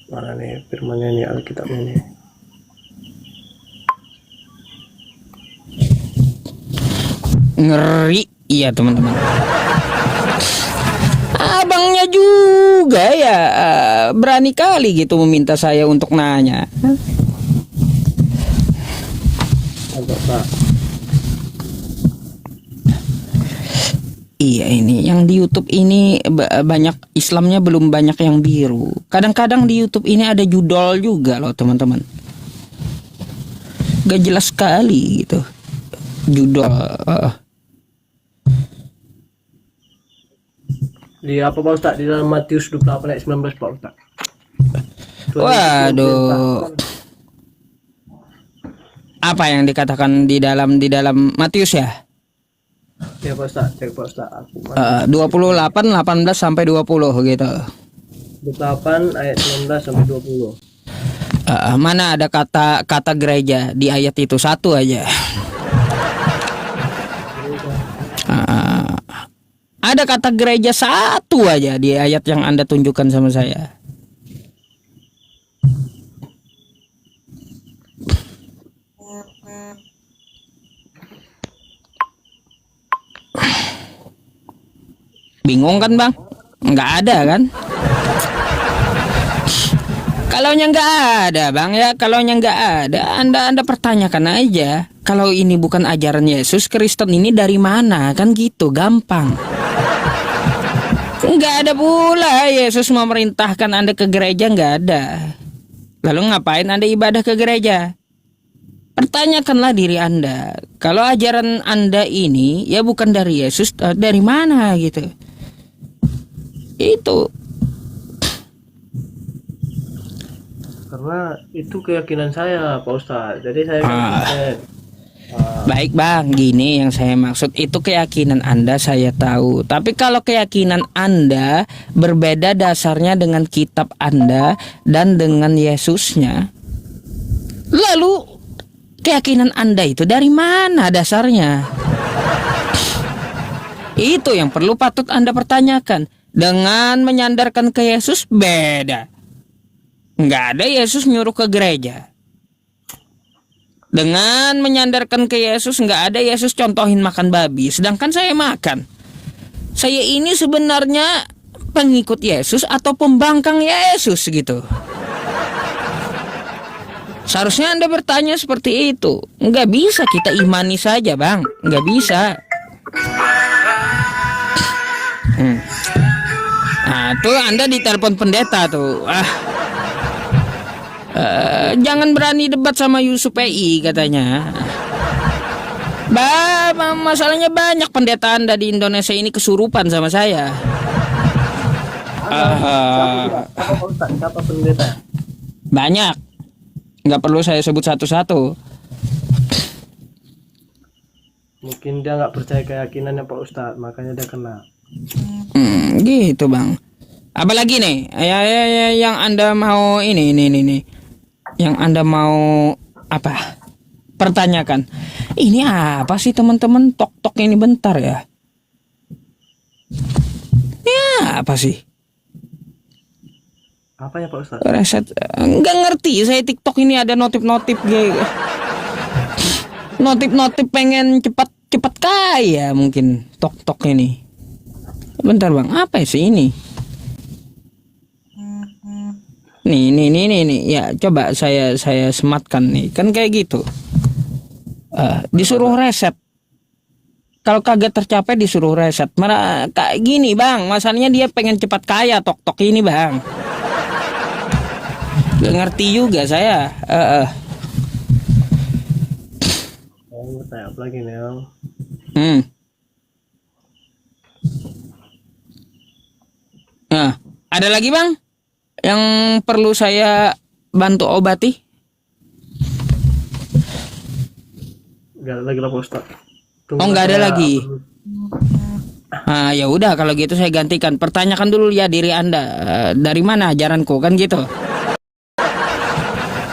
Mana nih firmannya nih, Alkitabnya nih? Ngeri, iya teman-teman. Abangnya juga ya berani kali gitu meminta saya untuk nanya. Agak Pak. Iya, ini yang di YouTube ini banyak Islamnya, belum banyak yang biru. Kadang-kadang di YouTube ini ada judul juga loh teman-teman. Gak jelas sekali gitu judul. Di apa Pak Ustaz? Di dalam Matius 28 ayat 19 Pak Ustaz. Waduh. Apa yang dikatakan di dalam Matius ya? Ya Pak Ustaz, cek Pak Ustaz. Aku 28 18 sampai 20 gitu. 28 ayat 19 sampai 20. Mana ada kata gereja di ayat itu? Satu aja. Ada kata gereja satu aja di ayat yang Anda tunjukkan sama saya. Bingung kan bang? Nggak ada kan? Kalau nggak ada bang ya, kalau nggak ada, anda pertanyakan aja. Kalau ini bukan ajaran Yesus, Kristen ini dari mana? Kan gitu, gampang. Nggak ada pula Yesus memerintahkan Anda ke gereja, nggak ada. Lalu ngapain Anda ibadah ke gereja? Pertanyakanlah diri Anda. Kalau ajaran Anda ini ya bukan dari Yesus, dari mana gitu? Itu. Karena itu keyakinan saya Pak Ustaz. Jadi saya Kristen. Baik bang, gini yang saya maksud, itu keyakinan Anda saya tahu. Tapi kalau keyakinan Anda berbeda dasarnya dengan kitab Anda dan dengan Yesusnya, lalu keyakinan Anda itu dari mana dasarnya? Itu yang perlu patut Anda pertanyakan. Dengan menyandarkan ke Yesus beda. Nggak ada Yesus nyuruh ke gereja. Dengan menyandarkan ke Yesus, nggak ada Yesus contohin makan babi, sedangkan saya makan. Saya ini sebenarnya pengikut Yesus atau pembangkang Yesus gitu. Seharusnya Anda bertanya seperti itu. Nggak bisa kita imani saja bang, nggak bisa. Nah tuh Anda ditelepon pendeta tuh. Jangan berani debat sama Yusuf PI katanya. Masalahnya banyak pendeta Anda di Indonesia ini kesurupan sama saya. Siapa pendeta? Banyak. Nggak perlu saya sebut satu-satu. Mungkin dia nggak percaya keyakinannya Pak Ustadz, makanya dia kena. Gitu bang. Apalagi nih yang Anda mau ini. Yang Anda mau apa? Pertanyakan. Ini apa sih teman-teman? Tok ini bentar ya. Ya apa sih? Apa ya Pak Ustadz? Reset. Nggak ngerti saya, TikTok ini ada notif pengen cepat kaya mungkin tok ini. Bentar bang, apa sih ini? Nih. Ya coba saya sematkan nih. Kan kayak gitu. Disuruh reset. Kalau kagak tercapai disuruh reset. Mana kayak gini bang? Masalahnya dia pengen cepat kaya tok ini bang. Gak ngerti juga saya. Saya apa lagi nih Om? Nah, ada lagi bang yang perlu saya bantu obati? Gak ada lagi lah Pak Ustadz. Nggak ada lagi. Ya udah kalau gitu saya gantikan. Pertanyakan dulu ya diri Anda, dari mana ajaranku kan gitu.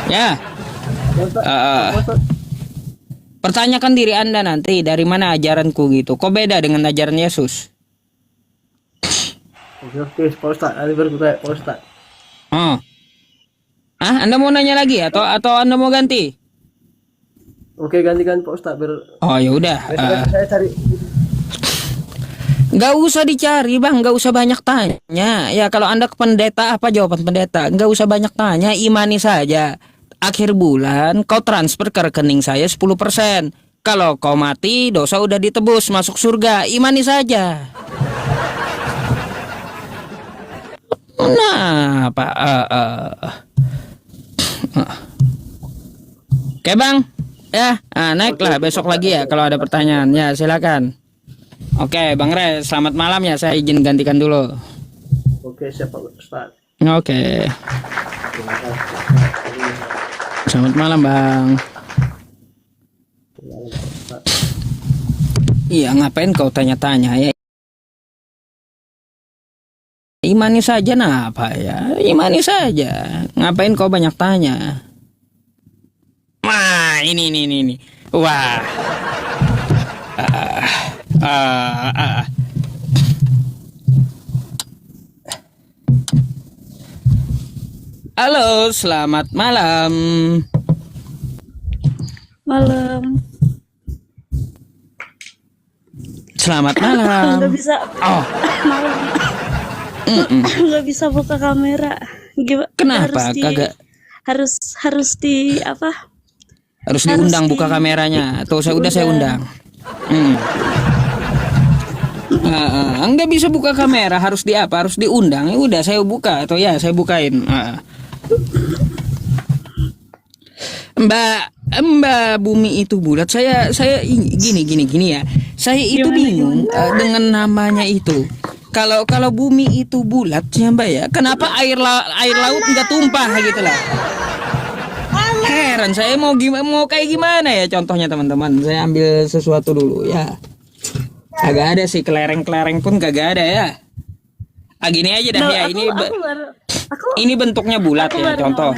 Ya. Pertanyakan diri Anda nanti dari mana ajaranku gitu. Kok beda dengan ajaran Yesus? Oke Pak Ustadz, nanti baru saya Pak Ustadz. Anda mau nanya lagi atau Anda mau ganti? Oke ganti Pak Ustadz Oh ya udah. saya cari. Nggak usah dicari bang, nggak usah banyak tanya. Ya kalau anda ke pendeta, apa jawaban pendeta? Nggak usah banyak tanya, imani saja. Akhir bulan kau transfer ke rekening saya 10%. Kalau kau mati, dosa udah ditebus, masuk surga. Imani saja. Nah, Pak. Oke bang, ya naiklah besok lagi ya kalau ada pertanyaan. Ya silakan. Oke, Bang Re, selamat malam ya. Saya izin gantikan dulu. Oke, siapa Ustaz? Oke. Selamat malam, Bang. Iya, ngapain kau tanya-tanya ya? Imani saja nah apa ya? Imani saja. Ngapain kau banyak tanya? Wah, ini. Wah. Halo, selamat malam. Malam. Selamat malam. Nggak bisa. Oh, Malam. Nggak bisa buka kamera. Gimana? kenapa? Kagak Harus di apa? harus Harus diundang buka di- kameranya. Tuh, saya diundang. undang. Nggak bisa buka kamera, harus di apa? Harus diundang. Ya udah saya buka atau ya saya bukain. Mbak Bumi itu bulat. Saya gini ya. Saya itu bingung dengan namanya itu. Kalau bumi itu bulat ya Mbak ya, kenapa air laut nggak tumpah gitu lah? Heran saya mau kayak gimana ya contohnya teman-teman. Saya ambil sesuatu dulu ya. Agak ada sih kelereng-kelereng pun kagak ada ya. Gini aja dah ya. Ini bentuknya bulat ya contoh.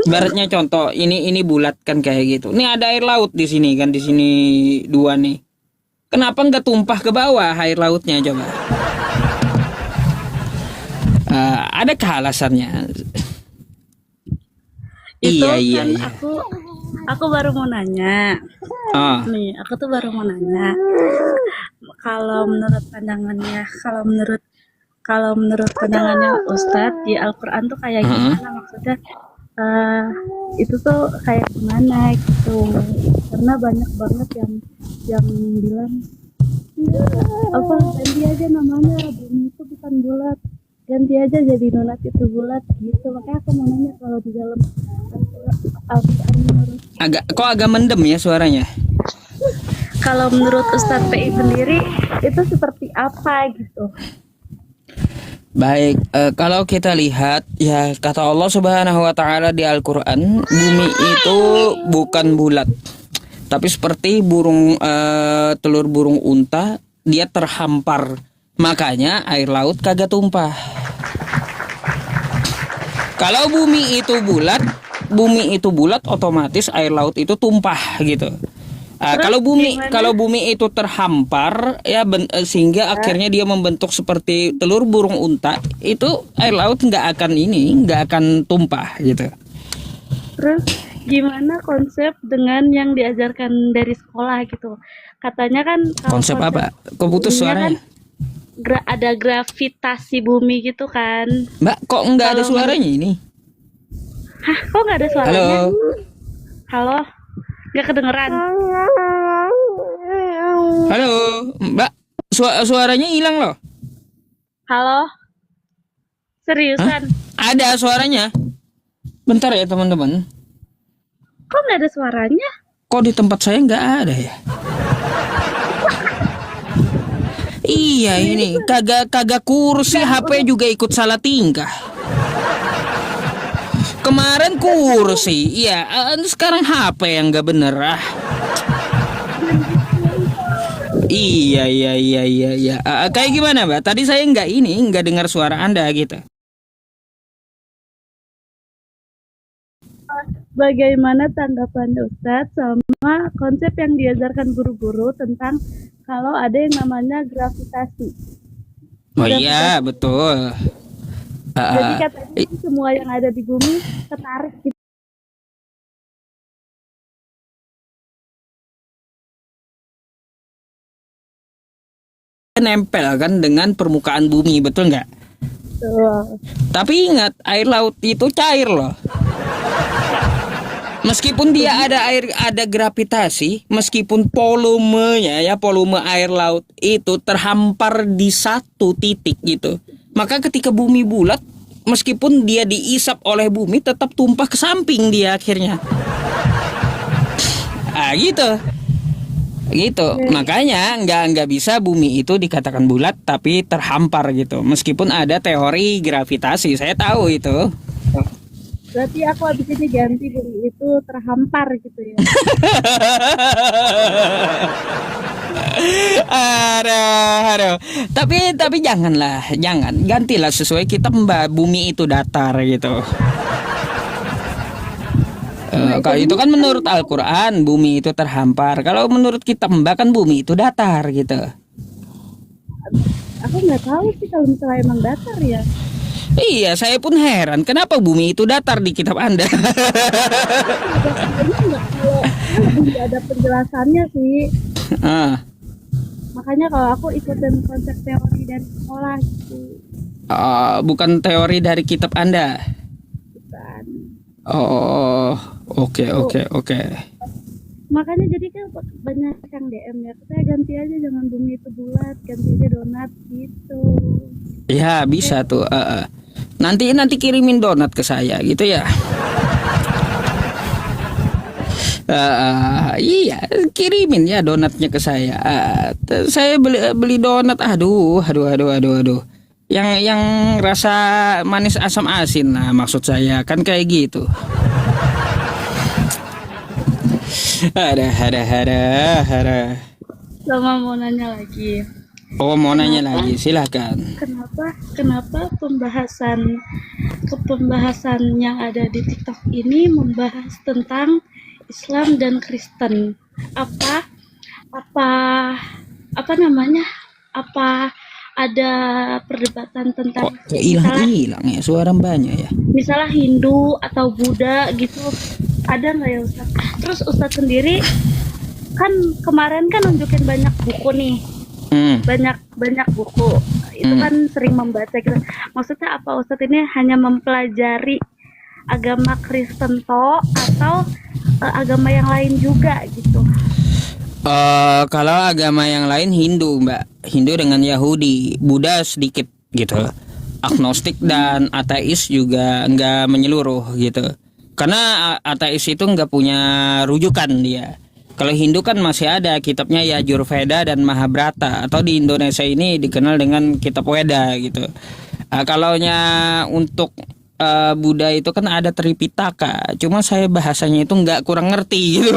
Ibaratnya contoh ini bulat kan kayak gitu. Ini ada air laut di sini kan, di sini dua nih. Kenapa nggak tumpah ke bawah air lautnya coba? Adakah alasannya? Itu Iya. kan aku baru mau nanya. Ah. Nih, aku tuh baru mau nanya. Kalau menurut pandangannya, kalau menurut pandangannya Ustadz di Al-Qur'an tuh kayak gimana maksudnya? Itu tuh kayak gimana gitu, karena banyak banget yang bilang apa ganti aja namanya, bumi itu bukan bulat, ganti aja jadi donat itu bulat gitu. Makanya aku mau nanya kalau di dalam Al-Quran menurut, Agak mendem ya suaranya. kalau menurut Ustadz PI sendiri itu seperti apa gitu. Baik, kalau kita lihat ya kata Allah Subhanahu wa taala di Al-Qur'an, bumi itu bukan bulat. Tapi seperti telur burung unta, dia terhampar. Makanya air laut kagak tumpah. Kalau bumi itu bulat otomatis air laut itu tumpah gitu. Kalau bumi itu terhampar ya sehingga akhirnya dia membentuk seperti telur burung unta, itu air laut nggak akan tumpah gitu. Terus gimana konsep dengan yang diajarkan dari sekolah gitu? Katanya kan kalau Konsep apa? Kok putus buminya suaranya? ada gravitasi bumi gitu kan. Mbak, kok nggak ada Kalau suaranya ini? Hah, kok nggak ada suaranya? Halo. Halo? Nggak kedengeran? Halo, Mbak. Suaranya hilang loh. Halo? Seriusan? Ada suaranya. Bentar ya teman-teman. Kok nggak ada suaranya? Kok di tempat saya nggak ada ya? Iya ini kagak kursi, HP juga ikut salah tingkah. Kemarin kursi, iya. Sekarang HP yang nggak bener ah. Iya. Kayak gimana Mbak? Tadi saya nggak dengar suara Anda gitu. Bagaimana tanggapan Ustadz sama konsep yang diajarkan guru-guru tentang kalau ada yang namanya gravitasi? Oh iya betul. Jadi katanya semua yang ada di bumi ketarik gitu. nempel kan dengan permukaan bumi, betul nggak? Tuh. Tapi ingat, air laut itu cair loh. Meskipun dia ada gravitasi, meskipun volumenya ya, volume air laut itu terhampar di satu titik gitu. Maka ketika bumi bulat, meskipun dia diisap oleh bumi, tetap tumpah ke samping dia akhirnya. Ah gitu. Gitu. Makanya nggak bisa bumi itu dikatakan bulat tapi terhampar gitu. Meskipun ada teori gravitasi, saya tahu itu. Berarti aku habis ini ganti bumi itu terhampar gitu ya. Aduh. Tapi janganlah, gantilah sesuai kitab Mbak, bumi itu datar gitu. Kalau itu kan menurut Al-Quran bumi itu terhampar. Kalau menurut kitab Mbak kan bumi itu datar gitu. Aku nggak tahu sih kalau misalnya emang datar ya. Iya, saya pun heran kenapa bumi itu datar di kitab Anda. Ini nggak kalau nggak ada penjelasannya sih. Ah. Makanya kalau aku ikutin konsep teori dari sekolah gitu. Bukan teori dari kitab Anda. Bukan. Oh, oke. Makanya jadi kan banyak yang DM ya. Saya ganti aja jangan bumi itu bulat, ganti aja donat gitu. Ya bisa tuh. Nanti kirimin donat ke saya gitu ya. Iya, kirimin ya donatnya ke saya. Saya beli donat. Aduh. Yang rasa manis asam asin. Nah, maksud saya kan kayak gitu. Ada. Sama mau nanya lagi. Oh, mau nanya lagi, silakan. Kenapa pembahasan yang ada di TikTok ini membahas tentang Islam dan Kristen? Apa namanya? Apa ada perdebatan tentang Kok hilang ya suara mbaknya ya? misalnya Hindu atau Buddha gitu? Ada nggak ya Ustaz? Terus Ustaz sendiri kan kemarin kan nunjukin banyak buku nih. Banyak buku itu kan sering membaca gitu. Maksudnya apa Ustadz ini hanya mempelajari agama Kristen atau agama yang lain juga gitu? Kalau agama yang lain Hindu Mbak, Hindu dengan Yahudi, Buddha sedikit gitu. Agnostik dan ateis juga nggak menyeluruh gitu. Karena ateis itu nggak punya rujukan dia. Kalau Hindu kan masih ada kitabnya Yajurveda dan Mahabharata, atau di Indonesia ini dikenal dengan kitab Weda gitu. Kalaunya untuk Buddha itu kan ada Tripitaka, cuma saya bahasanya itu kurang ngerti gitu.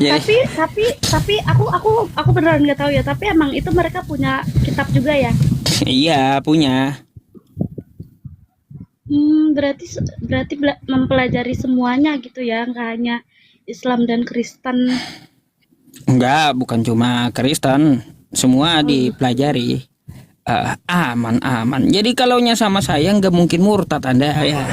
Tapi aku beneran nggak tahu ya. Tapi emang itu mereka punya kitab juga ya? Iya punya. Berarti mempelajari semuanya gitu ya, nggak hanya Islam dan Kristen. Enggak, bukan cuma Kristen, semua dipelajari. Aman. Jadi kalaunya sama saya nggak mungkin murtad Anda ya.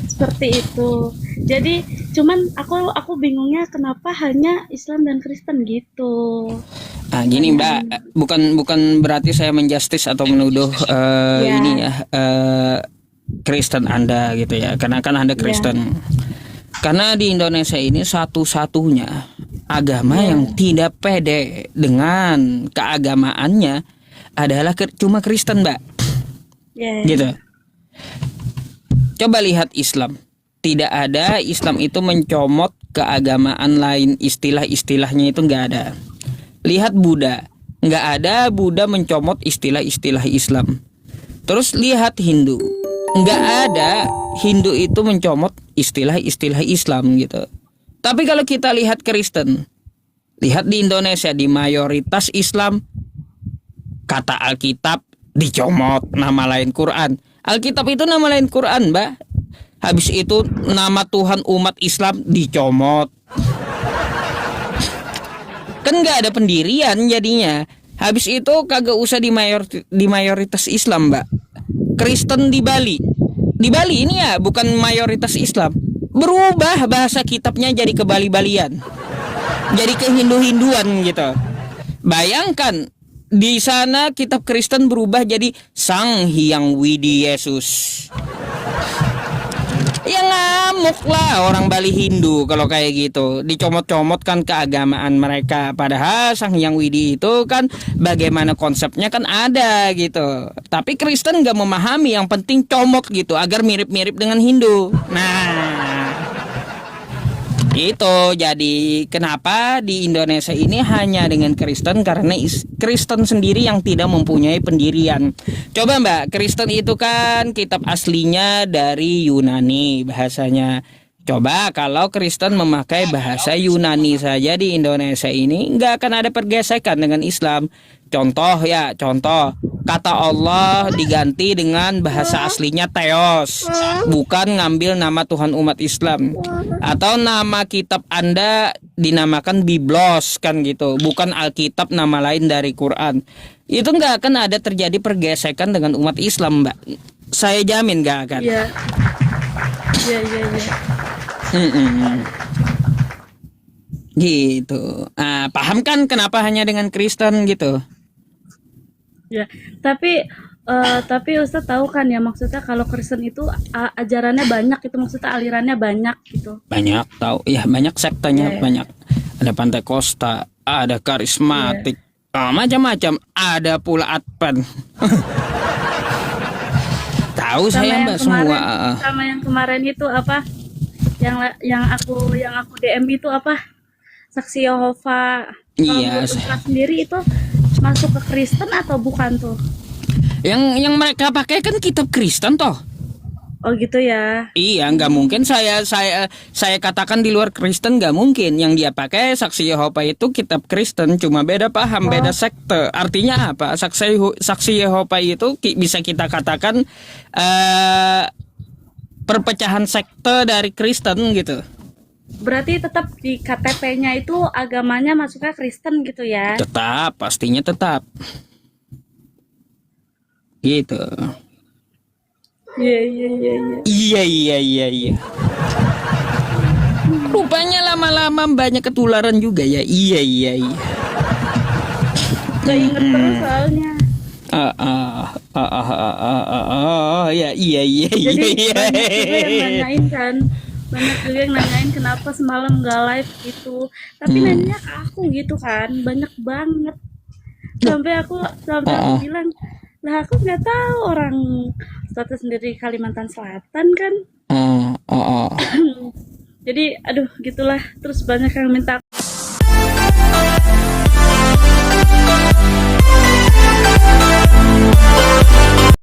Seperti itu. Jadi cuman aku bingungnya kenapa hanya Islam dan Kristen gitu. Gini Mbak, bukan berarti saya menjustis atau menuduh ini ya Kristen Anda gitu ya, karena kan Anda Kristen. Karena di Indonesia ini satu-satunya agama yang tidak pede dengan keagamaannya adalah cuma Kristen Mbak. Gitu. Coba lihat Islam. Tidak ada Islam itu mencomot keagamaan lain, istilah-istilahnya itu nggak ada. Lihat Buddha, nggak ada Buddha mencomot istilah-istilah Islam. Terus lihat Hindu, nggak ada Hindu itu mencomot istilah-istilah Islam gitu. Tapi kalau kita lihat Kristen, lihat di Indonesia di mayoritas Islam, kata Alkitab dicomot, nama lain Quran. Alkitab itu nama lain Quran Mbak. Habis itu nama Tuhan umat Islam dicomot. Kan nggak ada pendirian jadinya. Habis itu kagak usah di mayoritas Islam Mbak. Kristen di Bali ini ya bukan mayoritas Islam. Berubah bahasa kitabnya jadi ke Bali-Balian. jadi ke Hindu-Hinduan gitu. Bayangkan di sana kitab Kristen berubah jadi Sang Hyang Widi Yesus. Ya ngamuk lah orang Bali Hindu kalau kayak gitu, dicomot-comotkan keagamaan mereka. Padahal Sang Hyang Widi itu kan bagaimana konsepnya kan ada gitu. Tapi Kristen nggak memahami, yang penting comot gitu agar mirip-mirip dengan Hindu. Nah, itu jadi kenapa di Indonesia ini hanya dengan Kristen, karena Kristen sendiri yang tidak mempunyai pendirian. Coba Mbak, Kristen itu kan kitab aslinya dari Yunani bahasanya. Coba kalau Kristen memakai bahasa Yunani saja di Indonesia ini, nggak akan ada pergesekan dengan Islam. Contoh kata Allah diganti dengan bahasa aslinya Theos, bukan ngambil nama Tuhan umat Islam. Atau nama kitab Anda dinamakan Biblos kan gitu, bukan Alkitab, nama lain dari Quran. Itu nggak akan ada terjadi pergesekan dengan umat Islam, Mbak. Saya jamin nggak akan. Iya. Iya. Gitu. Paham kan kenapa hanya dengan Kristen gitu? Ya, tapi Ustadz tahu kan ya, maksudnya kalau Kristen itu ajarannya banyak, itu maksudnya alirannya banyak gitu. Banyak tahu ya, banyak sektanya. Iya. Banyak. Ada Pantekosta, ada karismatik, macam-macam, ada pula Advent. Tahu saya Mbak semua. Sama yang kemarin itu apa? Yang aku DM itu apa? Saksi Yehova. Iya. Kalau Ustadz sendiri itu masuk ke Kristen atau bukan tuh? Yang mereka pakai kan kitab Kristen toh. Oh gitu ya. Iya, nggak mungkin saya katakan di luar Kristen, nggak mungkin. Yang dia pakai Saksi Yehova itu kitab Kristen, cuma beda paham, beda sekte. Artinya apa? Saksi Yehova itu bisa kita katakan perpecahan sekte dari Kristen gitu. Berarti tetap di KTP-nya itu agamanya masuknya Kristen gitu ya? Tetap, pastinya tetap. Gitu. Iya. Rupanya lama-lama banyak ketularan juga ya. Iya. Gak inget terus soalnya. Ya, iya. Jadi banyak juga yang nanyain kenapa semalam gak live gitu. Tapi nanya ke aku gitu kan, banyak banget. Sampai aku bilang, lah aku nggak tahu orang status sendiri Kalimantan Selatan kan. Jadi aduh gitulah, terus banyak yang minta